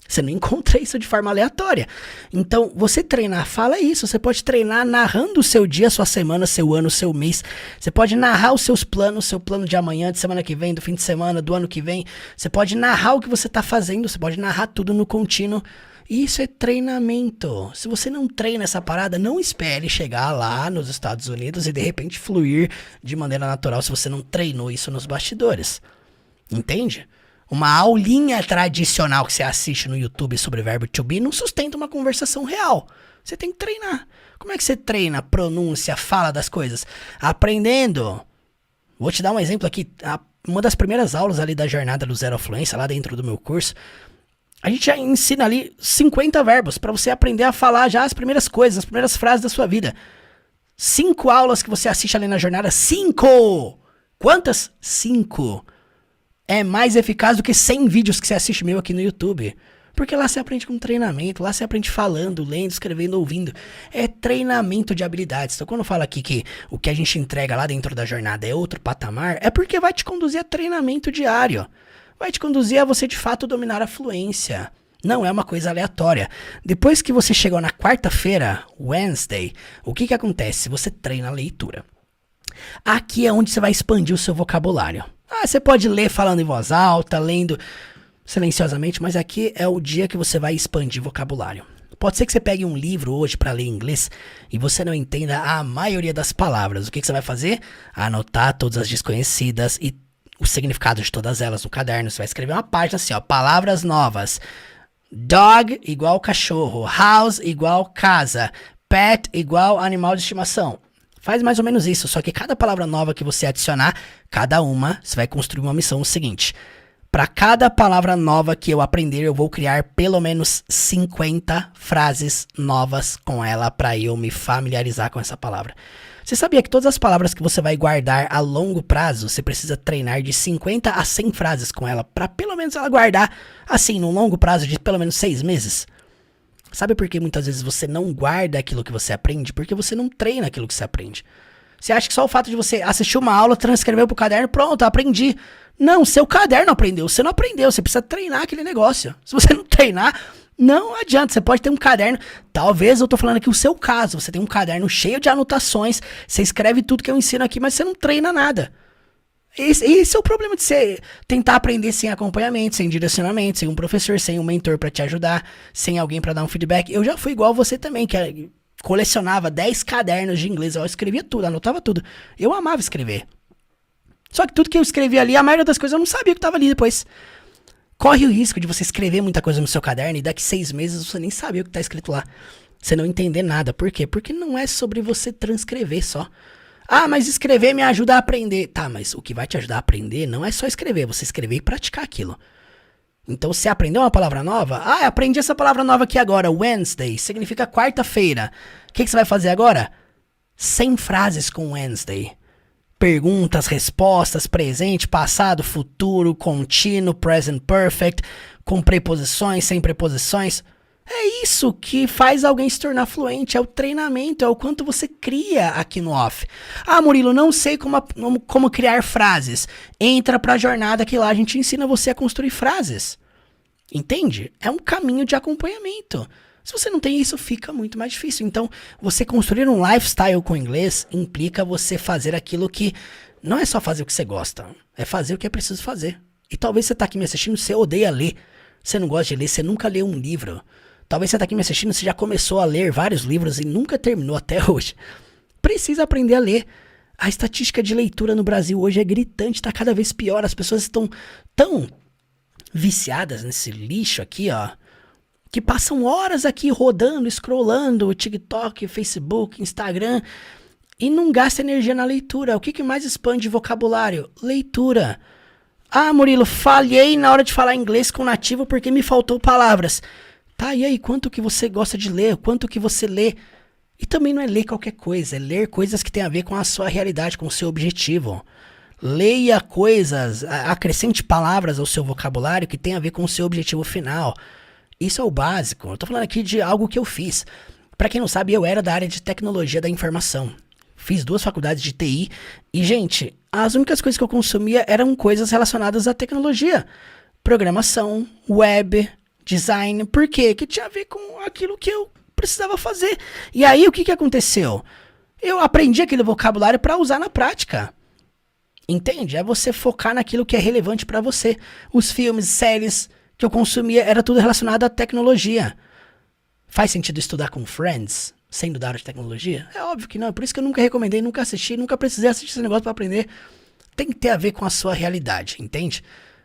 Você não encontra isso de forma aleatória. Então, você treinar fala é isso. Você pode treinar narrando o seu dia, sua semana, seu ano, seu mês. Você pode narrar os seus planos, seu plano de amanhã, de semana que vem, do fim de semana, do ano que vem. Você pode narrar o que você está fazendo. Você pode narrar tudo no contínuo. Isso é treinamento. Se você não treina essa parada, não espere chegar lá nos Estados Unidos e de repente fluir de maneira natural se você não treinou isso nos bastidores. Entende? Uma aulinha tradicional que você assiste no YouTube sobre verbo to be não sustenta uma conversação real. Você tem que treinar. Como é que você treina pronúncia, fala das coisas? Aprendendo. Vou te dar um exemplo aqui. Uma das primeiras aulas ali da jornada do Zero Fluência, lá dentro do meu curso, a gente já ensina ali 50 verbos para você aprender a falar já as primeiras coisas, as primeiras frases da sua vida. 5 aulas que você assiste ali na jornada. 5! Quantas? 5. É mais eficaz do que 100 vídeos que você assiste meu aqui no YouTube. Porque lá você aprende com treinamento, lá você aprende falando, lendo, escrevendo, ouvindo. É treinamento de habilidades. Então quando eu falo aqui que o que a gente entrega lá dentro da jornada é outro patamar, é porque vai te conduzir a treinamento diário. Vai te conduzir a você de fato dominar a fluência. Não é uma coisa aleatória. Depois que você chegou na quarta-feira, Wednesday, o que acontece? Você treina a leitura. Aqui é onde você vai expandir o seu vocabulário. Você pode ler falando em voz alta, lendo silenciosamente, mas aqui é o dia que você vai expandir vocabulário. Pode ser que você pegue um livro hoje para ler inglês e você não entenda a maioria das palavras. O que você vai fazer? Anotar todas as desconhecidas e o significado de todas elas no caderno. Você vai escrever uma página assim, ó, palavras novas. Dog igual cachorro, house igual casa, pet igual animal de estimação. Faz mais ou menos isso, só que cada palavra nova que você adicionar, cada uma, você vai construir uma missão seguinte. Para cada palavra nova que eu aprender, eu vou criar pelo menos 50 frases novas com ela para eu me familiarizar com essa palavra. Você sabia que todas as palavras que você vai guardar a longo prazo, você precisa treinar de 50 a 100 frases com ela, para pelo menos ela guardar, assim, num longo prazo de pelo menos 6 meses? Sabe por que muitas vezes você não guarda aquilo que você aprende? Porque você não treina aquilo que você aprende. Você acha que só o fato de você assistir uma aula, transcrever pro caderno, pronto, aprendi. Não, seu caderno aprendeu, você não aprendeu, você precisa treinar aquele negócio. Se você não treinar, não adianta, você pode ter um caderno, talvez eu tô falando aqui o seu caso, você tem um caderno cheio de anotações, você escreve tudo que eu ensino aqui, mas você não treina nada. Esse é o problema de você tentar aprender sem acompanhamento, sem direcionamento, sem um professor, sem um mentor pra te ajudar, sem alguém pra dar um feedback. Eu já fui igual você também, que colecionava 10 cadernos de inglês, eu escrevia tudo, anotava tudo. Eu amava escrever. Só que tudo que eu escrevia ali, a maioria das coisas eu não sabia o que tava ali depois. Corre o risco de você escrever muita coisa no seu caderno e daqui 6 meses você nem sabia o que tá escrito lá. Você não entender nada. Por quê? Porque não é sobre você transcrever só. Ah, mas escrever me ajuda a aprender. Tá, mas o que vai te ajudar a aprender não é só escrever, você escrever e praticar aquilo. Então, você aprendeu uma palavra nova? Ah, aprendi essa palavra nova aqui agora, Wednesday, significa quarta-feira. O que você vai fazer agora? 100 frases com Wednesday. Perguntas, respostas, presente, passado, futuro, contínuo, present perfect, com preposições, sem preposições. É isso que faz alguém se tornar fluente, é o treinamento, é o quanto você cria aqui no off. Ah, Murilo, não sei como criar frases. Entra pra jornada que lá a gente ensina você a construir frases. Entende? É um caminho de acompanhamento. Se você não tem isso, fica muito mais difícil. Então, você construir um lifestyle com inglês implica você fazer aquilo que não é só fazer o que você gosta, é fazer o que é preciso fazer. E talvez você tá aqui me assistindo, você odeia ler. Você não gosta de ler, você nunca leu um livro. Talvez você tá aqui me assistindo, você já começou a ler vários livros e nunca terminou até hoje. Precisa aprender a ler. A estatística de leitura no Brasil hoje é gritante, tá cada vez pior. As pessoas estão tão viciadas nesse lixo aqui, ó. que passam horas aqui rodando, scrollando o TikTok, Facebook, Instagram e não gasta energia na leitura. O que mais expande vocabulário? Leitura. Ah, Murilo, falhei na hora de falar inglês com nativo porque me faltou palavras. Tá, e aí, quanto que você gosta de ler? Quanto que você lê? E também não é ler qualquer coisa, é ler coisas que tem a ver com a sua realidade, com o seu objetivo. Leia coisas, acrescente palavras ao seu vocabulário que tem a ver com o seu objetivo final. Isso é o básico. Eu tô falando aqui de algo que eu fiz. Pra quem não sabe, eu era da área de tecnologia da informação. Fiz 2 faculdades de TI e, gente, as únicas coisas que eu consumia eram coisas relacionadas à tecnologia. Programação, web, design. Por quê? Que tinha a ver com aquilo que eu precisava fazer. E aí, o que aconteceu? Eu aprendi aquele vocabulário para usar na prática. Entende? É você focar naquilo que é relevante para você. Os filmes, séries que eu consumia, era tudo relacionado à tecnologia. Faz sentido estudar com Friends, sendo da área de tecnologia? É óbvio que não. É por isso que eu nunca recomendei, nunca assisti, nunca precisei assistir esse negócio para aprender. Tem que ter a ver com a sua realidade, entende?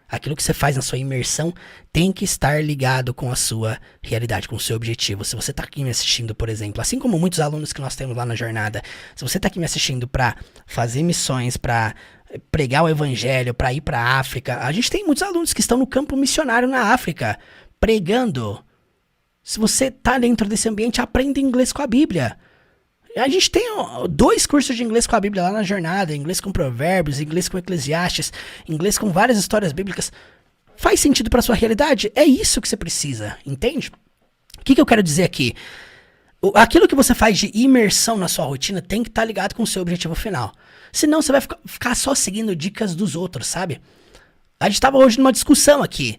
Aquilo que você faz na sua imersão tem que estar ligado com a sua realidade, com o seu objetivo. Se você está aqui me assistindo, por exemplo, assim como muitos alunos que nós temos lá na jornada, se você está aqui me assistindo para fazer missões, para pregar o evangelho, para ir para a África, a gente tem muitos alunos que estão no campo missionário na África, pregando. Se você está dentro desse ambiente, aprenda inglês com a Bíblia. A gente tem 2 cursos de inglês com a Bíblia lá na jornada, inglês com Provérbios, inglês com Eclesiastes, inglês com várias histórias bíblicas. Faz sentido para sua realidade? É isso que você precisa, entende? O que eu quero dizer aqui? Aquilo que você faz de imersão na sua rotina tem que estar ligado com o seu objetivo final. Senão você vai ficar só seguindo dicas dos outros, sabe? A gente estava hoje numa discussão aqui.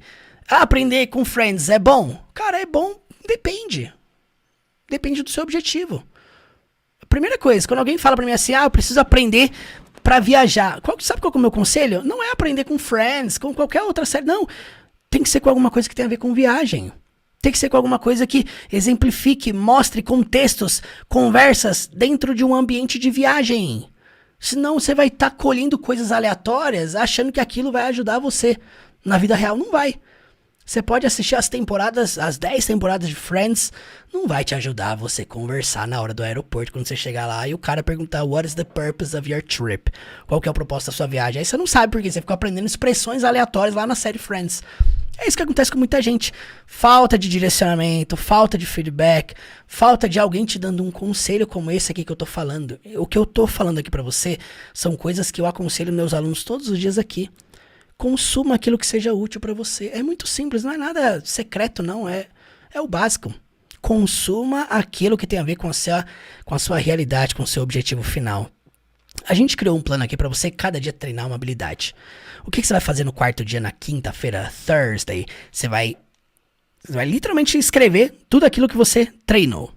Aprender com Friends é bom? Cara, é bom, depende. Depende do seu objetivo. Primeira coisa, quando alguém fala pra mim assim, eu preciso aprender pra viajar. Sabe qual é o meu conselho? Não é aprender com Friends, com qualquer outra série, não. Tem que ser com alguma coisa que tenha a ver com viagem. Tem que ser com alguma coisa que exemplifique, mostre contextos, conversas dentro de um ambiente de viagem. Senão você vai estar colhendo coisas aleatórias, achando que aquilo vai ajudar você. Na vida real, não vai. Você pode assistir as 10 temporadas de Friends, não vai te ajudar a você conversar na hora do aeroporto, quando você chegar lá e o cara perguntar what is the purpose of your trip? Qual que é o propósito da sua viagem? Aí você não sabe porque você ficou aprendendo expressões aleatórias lá na série Friends. É isso que acontece com muita gente. Falta de direcionamento, falta de feedback, falta de alguém te dando um conselho como esse aqui que eu tô falando. O que eu tô falando aqui pra você são coisas que eu aconselho meus alunos todos os dias aqui. Consuma aquilo que seja útil para você. É muito simples, não é nada secreto, não. É o básico. Consuma aquilo que tem a ver com a sua realidade, com o seu objetivo final. A gente criou um plano aqui para você cada dia treinar uma habilidade. O que você vai fazer no 4º dia, na quinta-feira, Thursday? Você vai literalmente escrever tudo aquilo que você treinou.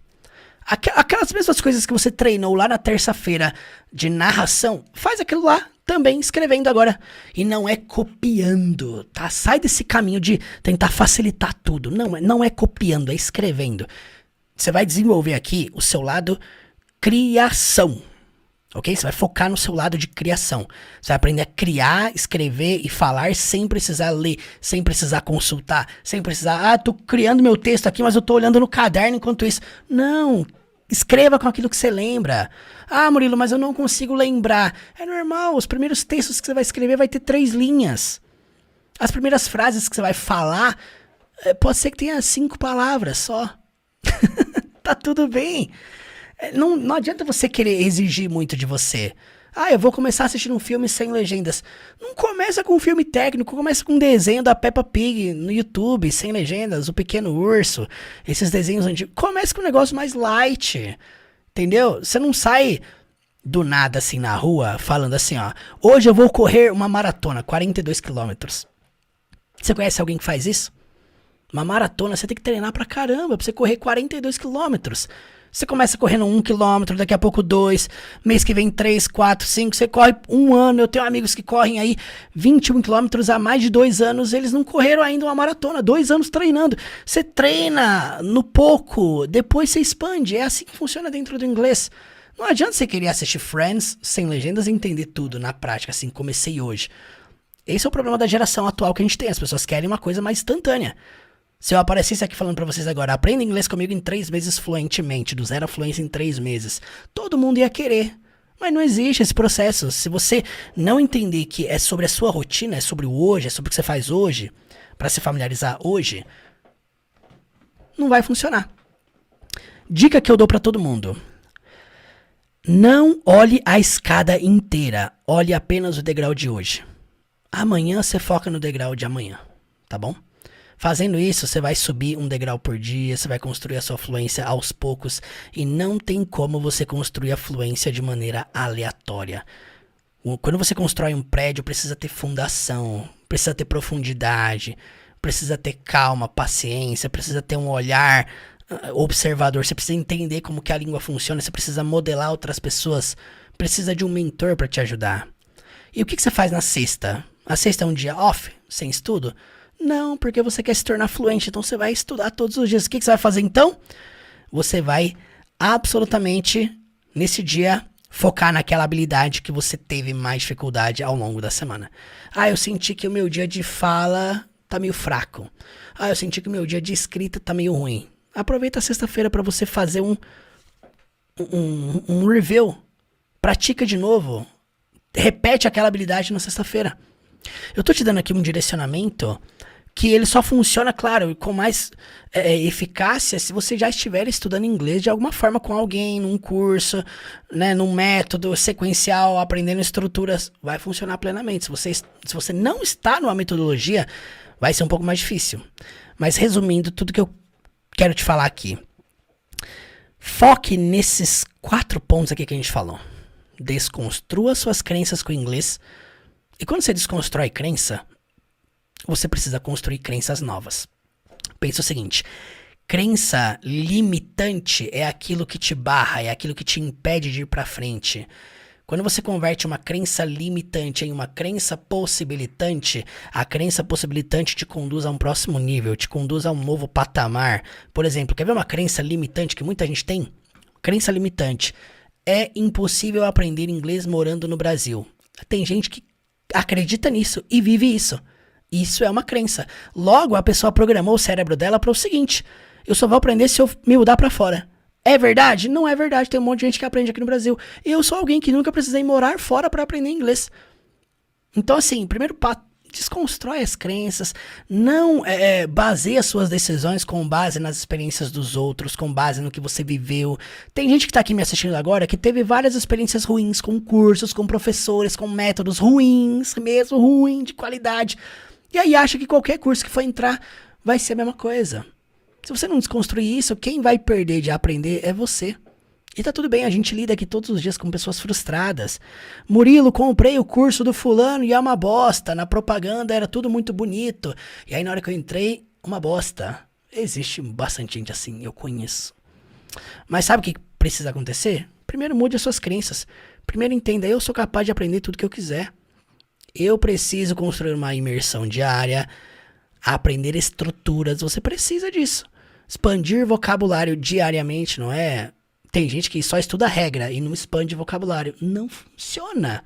Aquelas mesmas coisas que você treinou lá na terça-feira de narração, faz aquilo lá também escrevendo agora. E não é copiando, tá? Sai desse caminho de tentar facilitar tudo. Não é copiando, é escrevendo. Você vai desenvolver aqui o seu lado criação. Ok? Você vai focar no seu lado de criação. Você vai aprender a criar, escrever e falar sem precisar ler, sem precisar consultar, sem precisar, tô criando meu texto aqui, mas eu tô olhando no caderno enquanto isso. Não, escreva com aquilo que você lembra. Murilo, mas eu não consigo lembrar. É normal, os primeiros textos que você vai escrever vai ter 3 linhas. As primeiras frases que você vai falar, pode ser que tenha 5 palavras só. Tá tudo bem. Não adianta você querer exigir muito de você. Eu vou começar a assistir um filme sem legendas. Não começa com um filme técnico, começa com um desenho da Peppa Pig no YouTube, sem legendas, o Pequeno Urso, esses desenhos antigos. Começa com um negócio mais light, entendeu? Você não sai do nada assim na rua falando assim, hoje eu vou correr uma maratona, 42 quilômetros. Você conhece alguém que faz isso? Uma maratona, você tem que treinar pra caramba, pra você correr 42 quilômetros. Você começa correndo 1 quilômetro, daqui a pouco 2, mês que vem 3, 4, 5, você corre 1 ano. Eu tenho amigos que correm aí 21 quilômetros há mais de 2 anos, eles não correram ainda uma maratona, 2 anos treinando. Você treina no pouco, depois você expande, é assim que funciona dentro do inglês. Não adianta você querer assistir Friends sem legendas e entender tudo na prática, assim, comecei hoje. Esse é o problema da geração atual que a gente tem, as pessoas querem uma coisa mais instantânea. Se eu aparecesse aqui falando pra vocês agora, aprenda inglês comigo em 3 meses fluentemente, do zero à fluência em 3 meses, todo mundo ia querer. Mas não existe esse processo. Se você não entender que é sobre a sua rotina, é sobre o hoje, é sobre o que você faz hoje, pra se familiarizar hoje, não vai funcionar. Dica que eu dou pra todo mundo. Não olhe a escada inteira, olhe apenas o degrau de hoje. Amanhã você foca no degrau de amanhã, tá bom? Fazendo isso, você vai subir um degrau por dia, você vai construir a sua fluência aos poucos e não tem como você construir a fluência de maneira aleatória. Quando você constrói um prédio, precisa ter fundação, precisa ter profundidade, precisa ter calma, paciência, precisa ter um olhar observador, você precisa entender como que a língua funciona, você precisa modelar outras pessoas, precisa de um mentor para te ajudar. E o que você faz na sexta? A sexta é um dia off, sem estudo? Não, porque você quer se tornar fluente, então você vai estudar todos os dias. O que você vai fazer então? Você vai absolutamente, nesse dia, focar naquela habilidade que você teve mais dificuldade ao longo da semana. Eu senti que o meu dia de fala tá meio fraco. Eu senti que o meu dia de escrita tá meio ruim. Aproveita a sexta-feira para você fazer um review. Pratica de novo. Repete aquela habilidade na sexta-feira. Eu tô te dando aqui um direcionamento que ele só funciona, claro, com mais eficácia se você já estiver estudando inglês de alguma forma com alguém, num curso, né, num método sequencial, aprendendo estruturas, vai funcionar plenamente. Se você não está numa metodologia, vai ser um pouco mais difícil. Mas resumindo tudo que eu quero te falar aqui, foque nesses 4 pontos aqui que a gente falou. Desconstrua suas crenças com o inglês. E quando você desconstrói crença, você precisa construir crenças novas. Pensa o seguinte, crença limitante é aquilo que te barra, é aquilo que te impede de ir pra frente. Quando você converte uma crença limitante em uma crença possibilitante, a crença possibilitante te conduz a um próximo nível, te conduz a um novo patamar. Por exemplo, quer ver uma crença limitante que muita gente tem? Crença limitante. É impossível aprender inglês morando no Brasil. Tem gente que acredita nisso e vive isso. Isso é uma crença. Logo, a pessoa programou o cérebro dela para o seguinte: eu só vou aprender se eu me mudar para fora. É verdade? Não é verdade. Tem um monte de gente que aprende aqui no Brasil. E eu sou alguém que nunca precisei morar fora para aprender inglês. Então, assim, primeiro passo, desconstrói as crenças. Não baseia suas decisões com base nas experiências dos outros, com base no que você viveu. Tem gente que tá aqui me assistindo agora que teve várias experiências ruins com cursos, com professores, com métodos ruins, mesmo ruim, de qualidade. E aí acha que qualquer curso que for entrar vai ser a mesma coisa. Se você não desconstruir isso, quem vai perder de aprender é você. E tá tudo bem, a gente lida aqui todos os dias com pessoas frustradas. Murilo, comprei o curso do fulano e é uma bosta. Na propaganda era tudo muito bonito. E aí na hora que eu entrei, uma bosta. Existe bastante gente assim, eu conheço. Mas sabe o que precisa acontecer? Primeiro mude as suas crenças. Primeiro entenda, eu sou capaz de aprender tudo que eu quiser. Eu preciso construir uma imersão diária, aprender estruturas, você precisa disso. Expandir vocabulário diariamente, não é? Tem gente que só estuda regra e não expande vocabulário. Não funciona.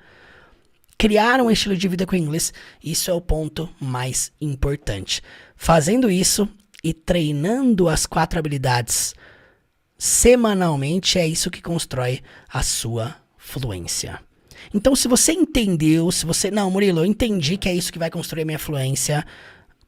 Criar um estilo de vida com inglês, isso é o ponto mais importante. Fazendo isso e treinando as 4 habilidades semanalmente, é isso que constrói a sua fluência. Então, se você entendeu, não, Murilo, eu entendi que é isso que vai construir a minha fluência,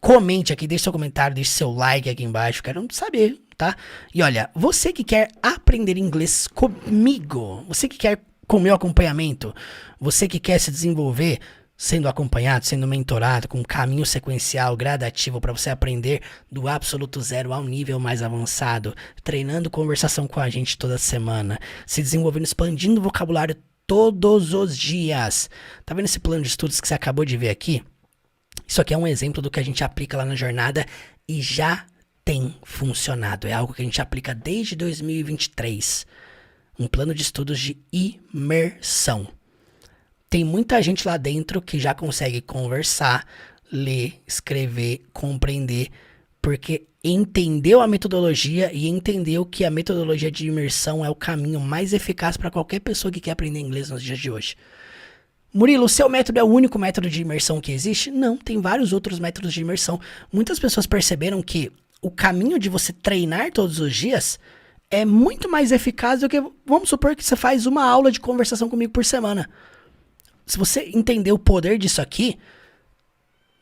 comente aqui, deixe seu comentário, deixe seu like aqui embaixo, quero saber, tá? E olha, você que quer aprender inglês comigo, você que quer com o meu acompanhamento, você que quer se desenvolver sendo acompanhado, sendo mentorado, com um caminho sequencial, gradativo, para você aprender do absoluto zero ao nível mais avançado, treinando conversação com a gente toda semana, se desenvolvendo, expandindo o vocabulário todos os dias. Tá vendo esse plano de estudos que você acabou de ver aqui? Isso aqui é um exemplo do que a gente aplica lá na jornada e já tem funcionado. É algo que a gente aplica desde 2023. Um plano de estudos de imersão. Tem muita gente lá dentro que já consegue conversar, ler, escrever, compreender, porque entendeu a metodologia e entendeu que a metodologia de imersão é o caminho mais eficaz para qualquer pessoa que quer aprender inglês nos dias de hoje. Murilo, o seu método é o único método de imersão que existe? Não, tem vários outros métodos de imersão. Muitas pessoas perceberam que o caminho de você treinar todos os dias é muito mais eficaz do que, vamos supor que você faz uma aula de conversação comigo por semana. Se você entender o poder disso aqui,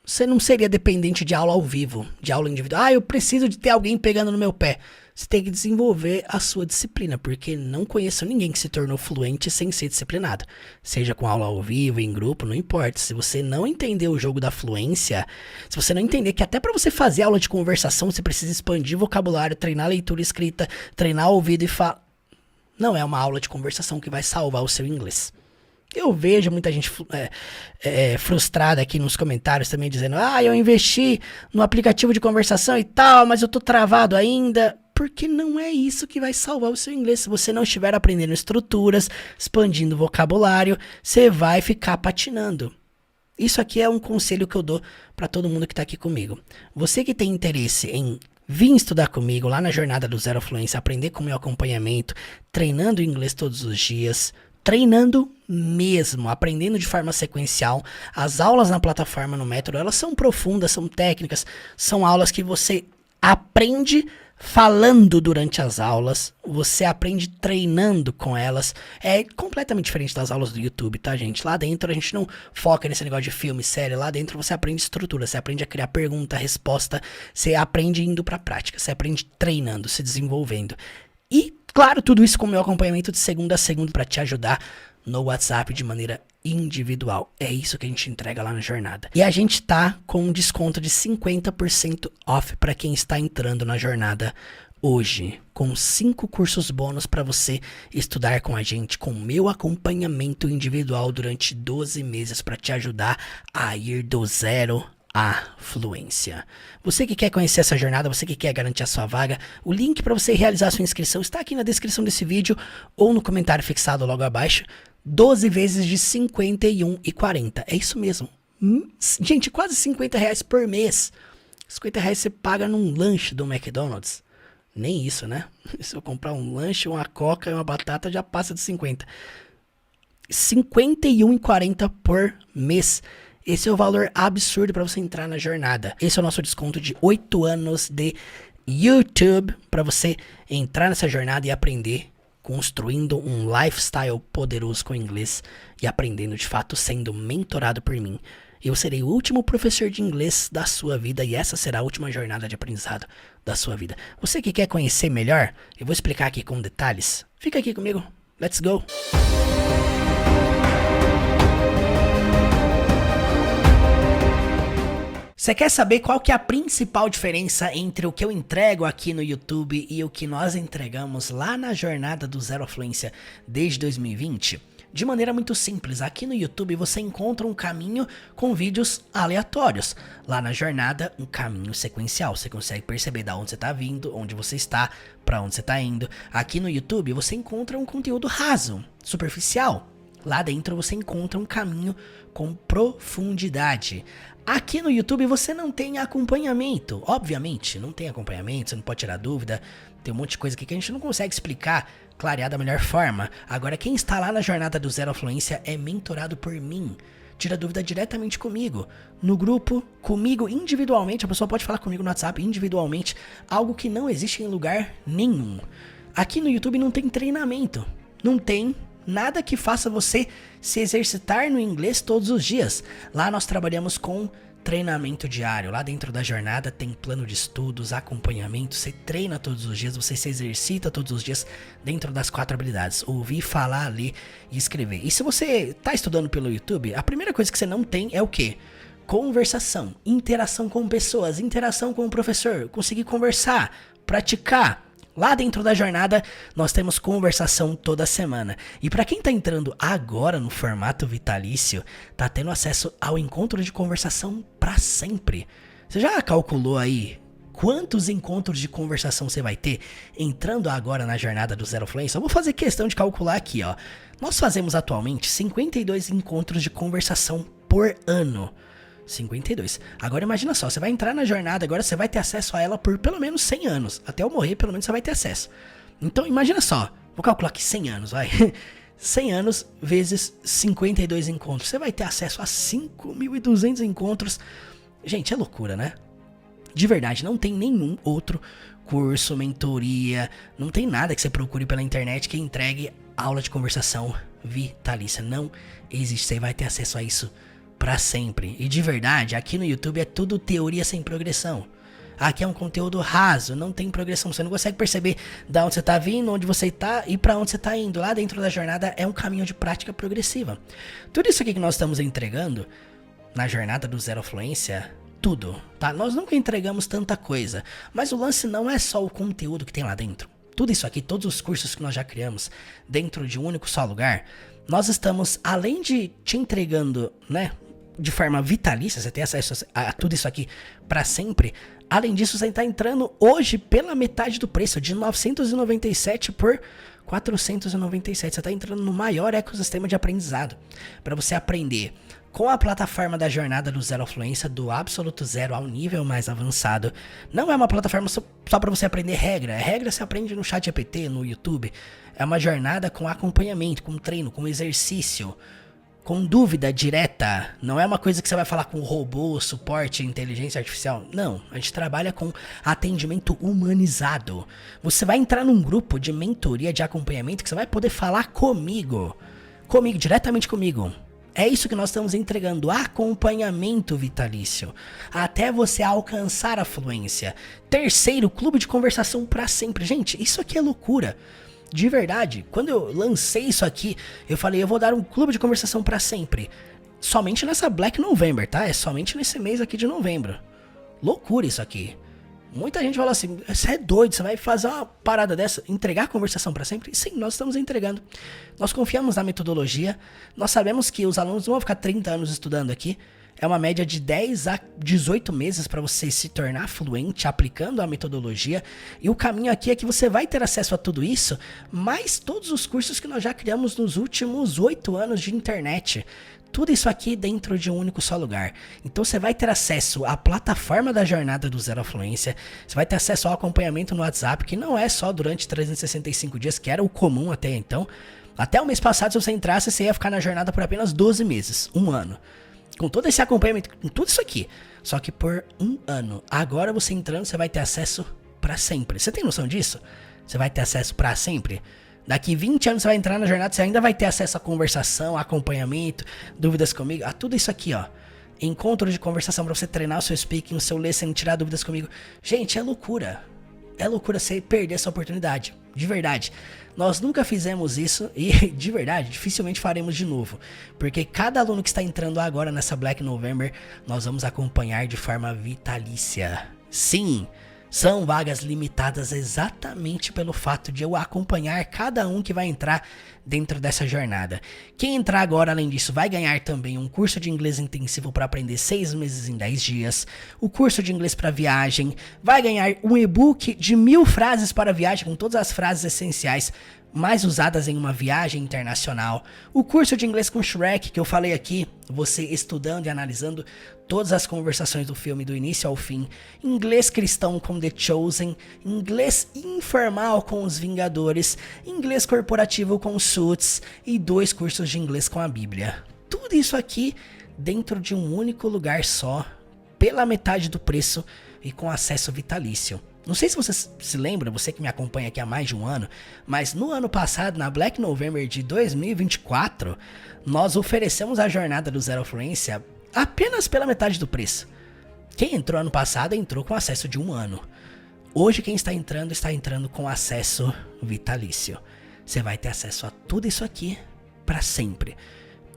você não seria dependente de aula ao vivo, de aula individual. Eu preciso de ter alguém pegando no meu pé. Você tem que desenvolver a sua disciplina, porque não conheço ninguém que se tornou fluente sem ser disciplinado. Seja com aula ao vivo, em grupo, não importa. Se você não entender o jogo da fluência, se você não entender que até para você fazer aula de conversação, você precisa expandir vocabulário, treinar leitura e escrita, treinar ouvido e falar. Não é uma aula de conversação que vai salvar o seu inglês. Eu vejo muita gente frustrada aqui nos comentários também dizendo: eu investi no aplicativo de conversação e tal, mas eu tô travado ainda. Porque não é isso que vai salvar o seu inglês. Se você não estiver aprendendo estruturas, expandindo vocabulário, você vai ficar patinando. Isso aqui é um conselho que eu dou para todo mundo que tá aqui comigo. Você que tem interesse em vir estudar comigo lá na jornada do Zero Fluência, aprender com o meu acompanhamento, treinando inglês todos os dias, treinando mesmo, aprendendo de forma sequencial. As aulas na plataforma no Método, elas são profundas, são técnicas, são aulas que você aprende falando durante as aulas, você aprende treinando com elas. É completamente diferente das aulas do YouTube, tá, gente? Lá dentro a gente não foca nesse negócio de filme, série. Lá dentro você aprende estrutura, você aprende a criar pergunta, resposta, você aprende indo pra prática, você aprende treinando, se desenvolvendo. E, claro, tudo isso com o meu acompanhamento de segunda a segunda para te ajudar no WhatsApp de maneira individual. É isso que a gente entrega lá na jornada. E a gente tá com um desconto de 50% off para quem está entrando na jornada hoje, com 5 cursos bônus para você estudar com a gente, com meu acompanhamento individual durante 12 meses para te ajudar a ir do zero à fluência. Você que quer conhecer essa jornada, você que quer garantir a sua vaga, o link para você realizar a sua inscrição está aqui na descrição desse vídeo ou no comentário fixado logo abaixo. 12 vezes de R$51,40. É isso mesmo. Gente, quase R$50 por mês. R$50 você paga num lanche do McDonald's. Nem isso, né? Se eu comprar um lanche, uma coca e uma batata, já passa de 50. R$51,40 por mês. Esse é o valor absurdo para você entrar na jornada. Esse é o nosso desconto de 8 anos de YouTube para você entrar nessa jornada e aprender, construindo um lifestyle poderoso com inglês e aprendendo de fato, sendo mentorado por mim. Eu serei o último professor de inglês da sua vida e essa será a última jornada de aprendizado da sua vida. Você que quer conhecer melhor, eu vou explicar aqui com detalhes. Fica aqui comigo. Let's go! Você quer saber qual que é a principal diferença entre o que eu entrego aqui no YouTube e o que nós entregamos lá na jornada do Zero Fluência desde 2020? De maneira muito simples, aqui no YouTube você encontra um caminho com vídeos aleatórios. Lá na jornada, um caminho sequencial. Você consegue perceber de onde você está vindo, onde você está, para onde você está indo. Aqui no YouTube você encontra um conteúdo raso, superficial. Lá dentro você encontra um caminho com profundidade. Aqui no YouTube você não tem acompanhamento, obviamente, não tem acompanhamento, você não pode tirar dúvida, tem um monte de coisa aqui que a gente não consegue explicar, clarear da melhor forma. Agora quem está lá na jornada do Zero Fluência é mentorado por mim, tira dúvida diretamente comigo, no grupo, comigo individualmente, a pessoa pode falar comigo no WhatsApp individualmente, algo que não existe em lugar nenhum. Aqui no YouTube não tem treinamento, não tem nada que faça você se exercitar no inglês todos os dias. Lá nós trabalhamos com treinamento diário. Lá dentro da jornada tem plano de estudos, acompanhamento. Você treina todos os dias, você se exercita todos os dias dentro das 4 habilidades: ouvir, falar, ler e escrever. E se você está estudando pelo YouTube, a primeira coisa que você não tem é o quê? Conversação, interação com pessoas, interação com o professor, conseguir conversar, praticar. Lá dentro da jornada, nós temos conversação toda semana. E para quem tá entrando agora no formato vitalício, tá tendo acesso ao encontro de conversação para sempre. Você já calculou aí quantos encontros de conversação você vai ter entrando agora na jornada do Zero Fluência? Eu vou fazer questão de calcular aqui, ó. Nós fazemos atualmente 52 encontros de conversação por ano. 52. Agora imagina só, você vai entrar na jornada, agora você vai ter acesso a ela por pelo menos 100 anos. Até eu morrer, pelo menos você vai ter acesso. Então imagina só, vou calcular aqui 100 anos, vai. 100 anos vezes 52 encontros. Você vai ter acesso a 5.200 encontros. Gente, é loucura, né? De verdade, não tem nenhum outro curso, mentoria, não tem nada que você procure pela internet que entregue aula de conversação vitalícia. Não existe, você vai ter acesso a isso pra sempre. E de verdade, aqui no YouTube é tudo teoria sem progressão. Aqui é um conteúdo raso, não tem progressão. Você não consegue perceber da onde você tá vindo, onde você tá e pra onde você tá indo. Lá dentro da jornada é um caminho de prática progressiva. Tudo isso aqui que nós estamos entregando na jornada do Zero Fluência, tudo, tá? Nós nunca entregamos tanta coisa, mas o lance não é só o conteúdo que tem lá dentro. Tudo isso aqui, todos os cursos que nós já criamos dentro de um único só lugar, nós estamos, além de te entregando, né, de forma vitalícia, você tem acesso a tudo isso aqui pra sempre. Além disso, você está entrando hoje pela metade do preço, de 997 por 497. Você está entrando no maior ecossistema de aprendizado para você aprender com a plataforma da jornada do Zero Fluência, do absoluto zero ao nível mais avançado. Não é uma plataforma só para você aprender regra. Regra você aprende no ChatGPT, no YouTube. É uma jornada com acompanhamento, com treino, com exercício, com dúvida direta. Não é uma coisa que você vai falar com robô, suporte, inteligência artificial. Não, a gente trabalha com atendimento humanizado. Você vai entrar num grupo de mentoria, de acompanhamento, que você vai poder falar comigo, diretamente comigo. É isso que nós estamos entregando, acompanhamento vitalício, até você alcançar a fluência. Terceiro, clube de conversação para sempre. Gente, isso aqui é loucura. De verdade, quando eu lancei isso aqui, eu falei, eu vou dar um clube de conversação pra sempre. Somente nessa Black November, tá? É somente nesse mês aqui de novembro. Loucura isso aqui. Muita gente fala assim, você é doido, você vai fazer uma parada dessa, entregar a conversação pra sempre? Sim, nós estamos entregando. Nós confiamos na metodologia, nós sabemos que os alunos não vão ficar 30 anos estudando aqui. É uma média de 10 a 18 meses para você se tornar fluente aplicando a metodologia. E o caminho aqui é que você vai ter acesso a tudo isso, mais todos os cursos que nós já criamos nos últimos 8 anos de internet. Tudo isso aqui dentro de um único só lugar. Então você vai ter acesso à plataforma da jornada do Zero Fluência. Você vai ter acesso ao acompanhamento no WhatsApp, que não é só durante 365 dias, que era o comum até então. Até o mês passado, se você entrasse, você ia ficar na jornada por apenas 12 meses, um ano. Com todo esse acompanhamento, com tudo isso aqui. Só que por um ano. Agora você entrando, você vai ter acesso pra sempre. Você tem noção disso? Você vai ter acesso pra sempre. Daqui 20 anos você vai entrar na jornada, você ainda vai ter acesso a conversação, a acompanhamento, dúvidas comigo, a tudo isso aqui, ó. Encontro de conversação pra você treinar o seu speaking, o seu listening, tirar dúvidas comigo. Gente, é loucura. É loucura você perder essa oportunidade. De verdade. Nós nunca fizemos isso e, de verdade, dificilmente faremos de novo. Porque cada aluno que está entrando agora nessa Black November, nós vamos acompanhar de forma vitalícia. Sim, são vagas limitadas exatamente pelo fato de eu acompanhar cada um que vai entrar dentro dessa jornada. Quem entrar agora, além disso, vai ganhar também um curso de inglês intensivo para aprender 6 meses em 10 dias, o curso de inglês para viagem, vai ganhar um e-book de 1000 frases para viagem, com todas as frases essenciais mais usadas em uma viagem internacional, o curso de inglês com Shrek, que eu falei aqui, você estudando e analisando todas as conversações do filme do início ao fim, inglês cristão com The Chosen, inglês informal com Os Vingadores, inglês corporativo com Suits e 2 cursos de inglês com a Bíblia. Tudo isso aqui dentro de um único lugar só, pela metade do preço e com acesso vitalício. Não sei se você se lembra, você que me acompanha aqui há mais de um ano, mas no ano passado, na Black November de 2024, nós oferecemos a jornada do Zero Fluência apenas pela metade do preço. Quem entrou ano passado entrou com acesso de um ano. Hoje quem está entrando com acesso vitalício. Você vai ter acesso a tudo isso aqui para sempre.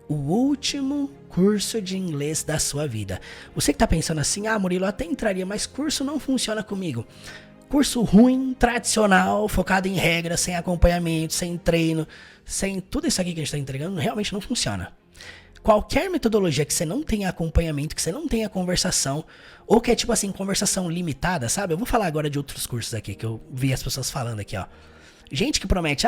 O último curso de inglês da sua vida. Você que tá pensando assim, ah, Murilo, eu até entraria, mas curso não funciona comigo. Curso ruim, tradicional, focado em regras, sem acompanhamento, sem treino, sem tudo isso aqui que a gente tá entregando, realmente não funciona. Qualquer metodologia que você não tenha acompanhamento, que você não tenha conversação, ou que é tipo assim, conversação limitada, sabe? Eu vou falar agora de outros cursos aqui, que eu vi as pessoas falando aqui, ó. Gente que promete,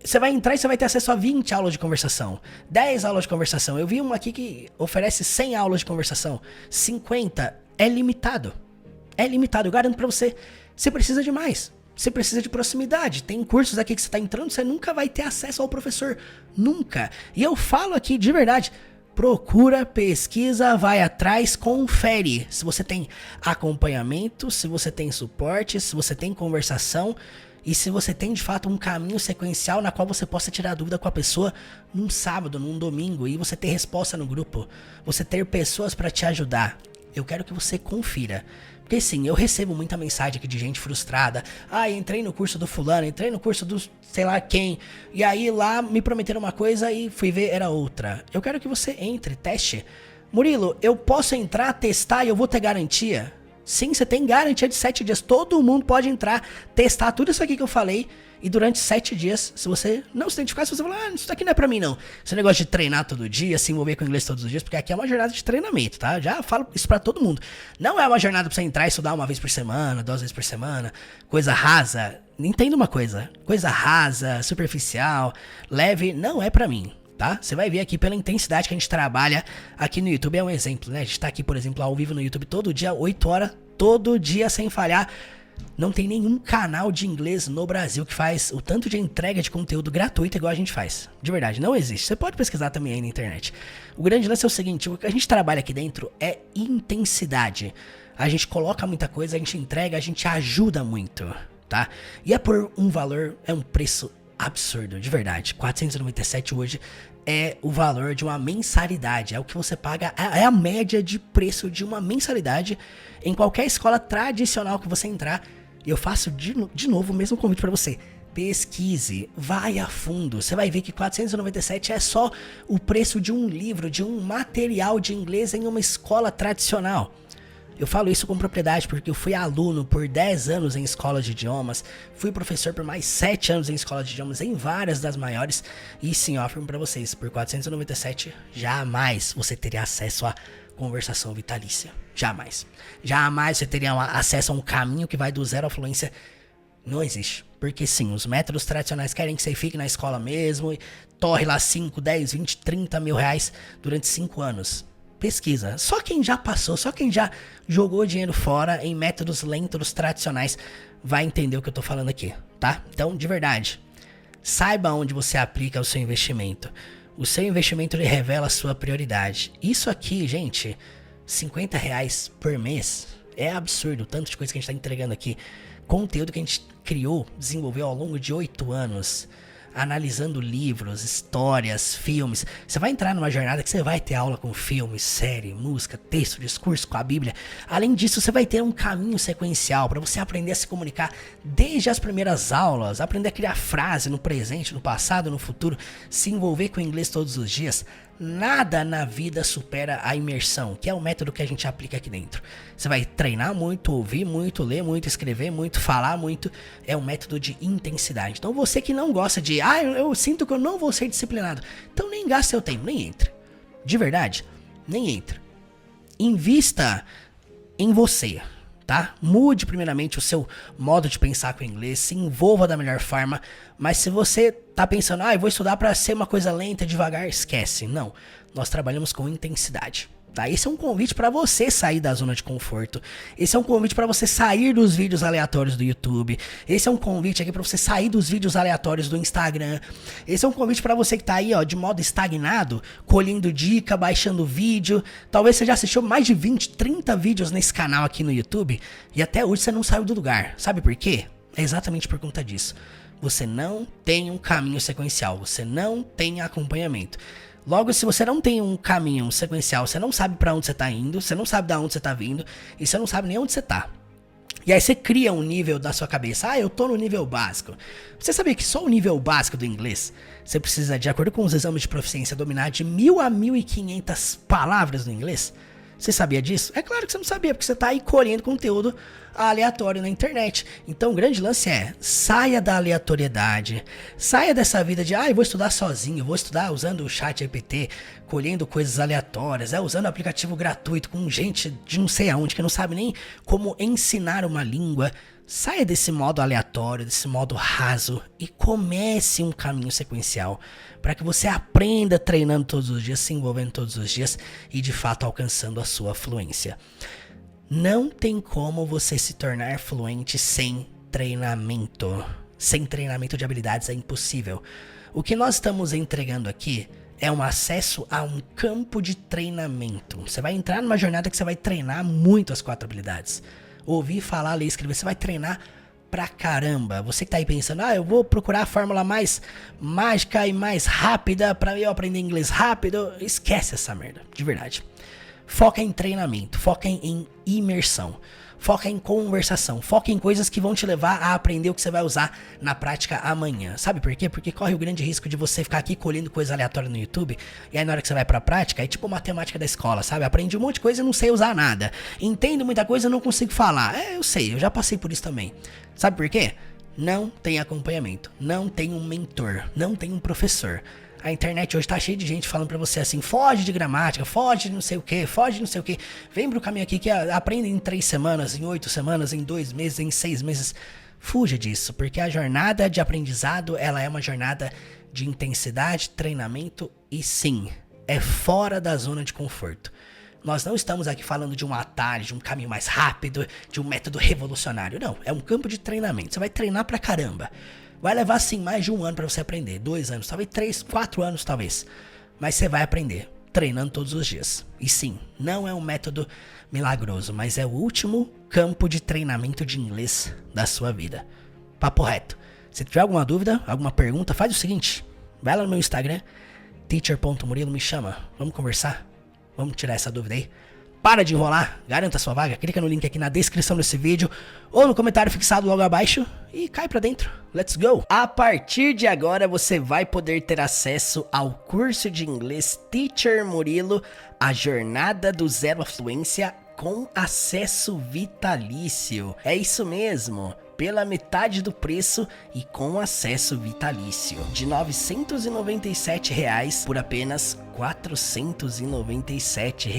você vai entrar e você vai ter acesso a 20 aulas de conversação, 10 aulas de conversação. Eu vi uma aqui que oferece 100 aulas de conversação, 50, é limitado. É limitado, eu garanto pra você. Você precisa de mais, você precisa de proximidade. Tem cursos aqui que você tá entrando, você nunca vai ter acesso ao professor, nunca. E eu falo aqui de verdade, Procura, pesquisa, vai atrás, confere se você tem acompanhamento, se você tem suporte, se você tem conversação e se você tem de fato um caminho sequencial na qual você possa tirar dúvida com a pessoa num sábado, num domingo e você ter resposta no grupo, você ter pessoas para te ajudar. Eu quero que você confira. Porque sim, eu recebo muita mensagem aqui de gente frustrada. Ah, entrei no curso do fulano, entrei no curso do sei lá quem. E aí lá me prometeram uma coisa e fui ver era outra. Eu quero que você entre, teste. Murilo, eu posso entrar, testar e eu vou ter garantia? Sim, você tem garantia de 7 dias. Todo mundo pode entrar, testar tudo isso aqui que eu falei. E durante 7 dias, se você não se identificar, se você falar, isso daqui não é pra mim não. Esse negócio de treinar todo dia, se envolver com inglês todos os dias, porque aqui é uma jornada de treinamento, tá? Já falo isso pra todo mundo. Não é uma jornada pra você entrar e estudar uma vez por semana, 2 vezes por semana, coisa rasa. Entenda uma coisa, coisa rasa, superficial, leve, não é pra mim. Tá? Você vai ver aqui pela intensidade que a gente trabalha aqui no YouTube, é um exemplo, né? A gente tá aqui, por exemplo, ao vivo no YouTube todo dia, 8 horas, todo dia sem falhar. Não tem nenhum canal de inglês no Brasil que faz o tanto de entrega de conteúdo gratuito igual a gente faz. De verdade, não existe. Você pode pesquisar também aí na internet. O grande lance é o seguinte, o que a gente trabalha aqui dentro é intensidade. A gente coloca muita coisa, a gente entrega, a gente ajuda muito, tá? E é por um valor, é um preço absurdo, de verdade. 497 hoje é o valor de uma mensalidade, é o que você paga, é a média de preço de uma mensalidade em qualquer escola tradicional que você entrar. E eu faço de novo o mesmo convite para você. Pesquise, vai a fundo, você vai ver que 497 é só o preço de um livro, de um material de inglês em uma escola tradicional. Eu falo isso com propriedade porque eu fui aluno por 10 anos em escola de idiomas, fui professor por mais 7 anos em escola de idiomas, em várias das maiores, e sim, eu afirmo pra vocês, por 497 jamais você teria acesso a conversação vitalícia, jamais. Jamais você teria acesso a um caminho que vai do zero à fluência, não existe. Porque sim, os métodos tradicionais querem que você fique na escola mesmo, e torre lá 5, 10, 20, 30 mil reais durante 5 anos. Pesquisa. Só quem já passou, só quem já jogou dinheiro fora em métodos lentos tradicionais vai entender o que eu tô falando aqui, tá? Então, de verdade, saiba onde você aplica o seu investimento. O seu investimento, ele revela a sua prioridade. Isso aqui, gente, 50 reais por mês é absurdo. Tanto de coisa que a gente tá entregando aqui. Conteúdo que a gente criou, desenvolveu ao longo de 8 anos. Analisando livros, histórias, filmes. Você vai entrar numa jornada que você vai ter aula com filme, série, música, texto, discurso, com a Bíblia. Além disso, você vai ter um caminho sequencial para você aprender a se comunicar desde as primeiras aulas, aprender a criar frase no presente, no passado, no futuro, se envolver com o inglês todos os dias. Nada na vida supera a imersão, que é o método que a gente aplica aqui dentro. Você vai treinar muito, ouvir muito, ler muito, escrever muito, falar muito. É um método de intensidade. Então você que não gosta de, eu sinto que eu não vou ser disciplinado. Então nem gaste seu tempo, nem entre. De verdade, nem entre. Invista em você, tá? Mude primeiramente o seu modo de pensar com o inglês, se envolva da melhor forma, mas se você tá pensando, eu vou estudar para ser uma coisa lenta, devagar, esquece. Não, nós trabalhamos com intensidade. Tá? Esse é um convite para você sair da zona de conforto. Esse é um convite para você sair dos vídeos aleatórios do YouTube. Esse é um convite aqui para você sair dos vídeos aleatórios do Instagram. Esse é um convite para você que tá aí, ó, de modo estagnado, colhendo dica, baixando vídeo. Talvez você já assistiu mais de 20, 30 vídeos nesse canal aqui no YouTube e até hoje você não saiu do lugar. Sabe por quê? É exatamente por conta disso. Você não tem um caminho sequencial, você não tem acompanhamento. Logo, se você não tem um caminho sequencial, você não sabe pra onde você tá indo, você não sabe de onde você tá vindo, e você não sabe nem onde você tá. E aí você cria um nível da sua cabeça, eu tô no nível básico. Você sabia que só o nível básico do inglês, você precisa, de acordo com os exames de proficiência, dominar de 1.000 a 1.500 palavras no inglês? Você sabia disso? É claro que você não sabia, porque você tá aí colhendo conteúdo aleatório na internet. Então o grande lance é, saia da aleatoriedade, saia dessa vida de, eu vou estudar sozinho, vou estudar usando o chat GPT, colhendo coisas aleatórias, usando aplicativo gratuito com gente de não sei aonde, que não sabe nem como ensinar uma língua. Saia desse modo aleatório, desse modo raso e comece um caminho sequencial para que você aprenda treinando todos os dias, se envolvendo todos os dias e de fato alcançando a sua fluência. Não tem como você se tornar fluente sem treinamento. Sem treinamento de habilidades é impossível. O que nós estamos entregando aqui é um acesso a um campo de treinamento. Você vai entrar numa jornada que você vai treinar muito as 4 habilidades. Ouvir, falar, ler, escrever, você vai treinar pra caramba. Você que tá aí pensando, eu vou procurar a fórmula mais mágica e mais rápida pra eu aprender inglês rápido. Esquece essa merda, de verdade. Foca em treinamento, foca em imersão, foca em conversação, foca em coisas que vão te levar a aprender o que você vai usar na prática amanhã. Sabe por quê? Porque corre o grande risco de você ficar aqui colhendo coisa aleatória no YouTube, e aí na hora que você vai pra prática, é tipo matemática da escola, sabe? Aprendi um monte de coisa e não sei usar nada. Entendo muita coisa e não consigo falar. Eu sei, eu já passei por isso também. Sabe por quê? Não tem acompanhamento, não tem um mentor, não tem um professor. A internet hoje tá cheia de gente falando pra você assim, foge de gramática, foge de não sei o que, foge de não sei o que. Vem pro caminho aqui que aprende em 3 semanas, em 8 semanas, em 2 meses, em 6 meses. Fuja disso, porque a jornada de aprendizado, ela é uma jornada de intensidade, treinamento e sim, é fora da zona de conforto. Nós não estamos aqui falando de um atalho, de um caminho mais rápido, de um método revolucionário. Não, é um campo de treinamento. Você vai treinar pra caramba. Vai levar, sim, mais de 1 ano pra você aprender. 2 anos, talvez 3, 4 anos, talvez. Mas você vai aprender, treinando todos os dias. E sim, não é um método milagroso, mas é o último campo de treinamento de inglês da sua vida. Papo reto. Se tiver alguma dúvida, alguma pergunta, faz o seguinte. Vai lá no meu Instagram, teacher.murilo, me chama. Vamos conversar? Vamos tirar essa dúvida aí. Para de enrolar, garanta sua vaga, clica no link aqui na descrição desse vídeo ou no comentário fixado logo abaixo e cai pra dentro. Let's go! A partir de agora você vai poder ter acesso ao curso de inglês Teacher Murilo, a jornada do zero à fluência com acesso vitalício. É isso mesmo! Pela metade do preço e com acesso vitalício. De R$ 997 por apenas R$ 497.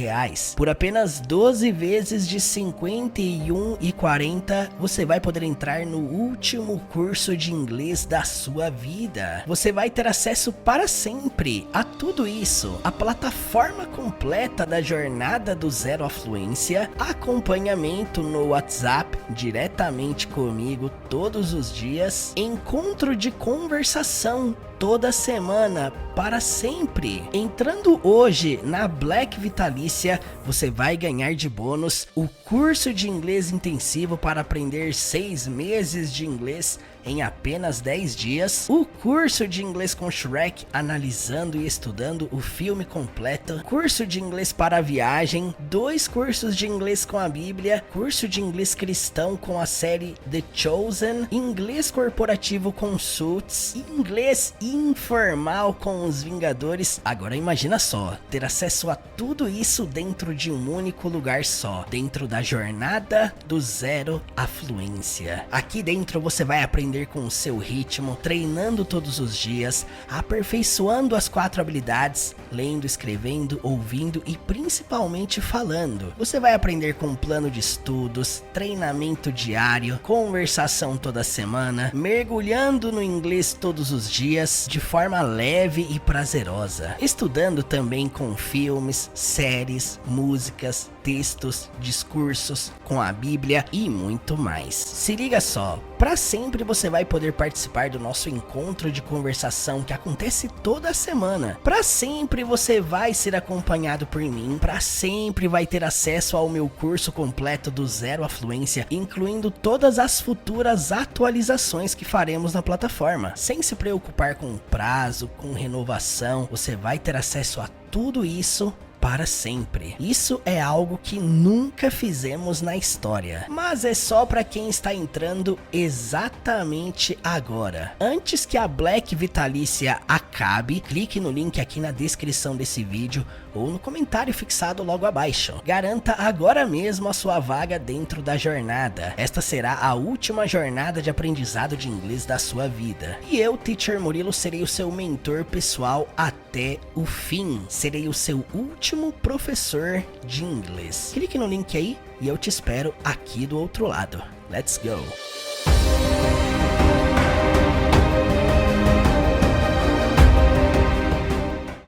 Por apenas 12 vezes de R$ 51,40, você vai poder entrar no último curso de inglês da sua vida. Você vai ter acesso para sempre a tudo isso. A plataforma completa da jornada do zero à fluência, acompanhamento no WhatsApp diretamente comigo todos os dias, encontro de conversação toda semana para sempre. Entrando hoje na Black Vitalícia, você vai ganhar de bônus o curso de inglês intensivo para aprender 6 meses de inglês em apenas 10 dias, o curso de inglês com Shrek, analisando e estudando o filme completo, curso de inglês para viagem, 2 cursos de inglês com a Bíblia, curso de inglês cristão com a série The Chosen, inglês corporativo com Suits, inglês informal com os Vingadores. Agora imagina só, ter acesso a tudo isso dentro de um único lugar só, dentro da jornada do zero à fluência. Aqui dentro você vai aprender com o seu ritmo, treinando todos os dias, aperfeiçoando as 4 habilidades, lendo, escrevendo, ouvindo e principalmente falando. Você vai aprender com um plano de estudos, treinamento diário, conversação toda semana, mergulhando no inglês todos os dias, de forma leve e prazerosa, estudando também com filmes, séries, músicas, textos, discursos, com a Bíblia e muito mais. Se liga só, para sempre você vai poder participar do nosso encontro de conversação que acontece toda semana. Para sempre você vai ser acompanhado por mim, para sempre vai ter acesso ao meu curso completo do zero à fluência, incluindo todas as futuras atualizações que faremos na plataforma. Sem se preocupar com prazo, com renovação, você vai ter acesso a tudo isso para sempre. Isso é algo que nunca fizemos na história, mas é só para quem está entrando exatamente agora. Antes que a Black Vitalícia acabe, clique no link aqui na descrição desse vídeo ou no comentário fixado logo abaixo. Garanta agora mesmo a sua vaga dentro da jornada. Esta será a última jornada de aprendizado de inglês da sua vida. E eu, Teacher Murilo, serei o seu mentor pessoal até o fim. Serei o seu último professor de inglês. Clique no link aí e eu te espero aqui do outro lado. Let's go!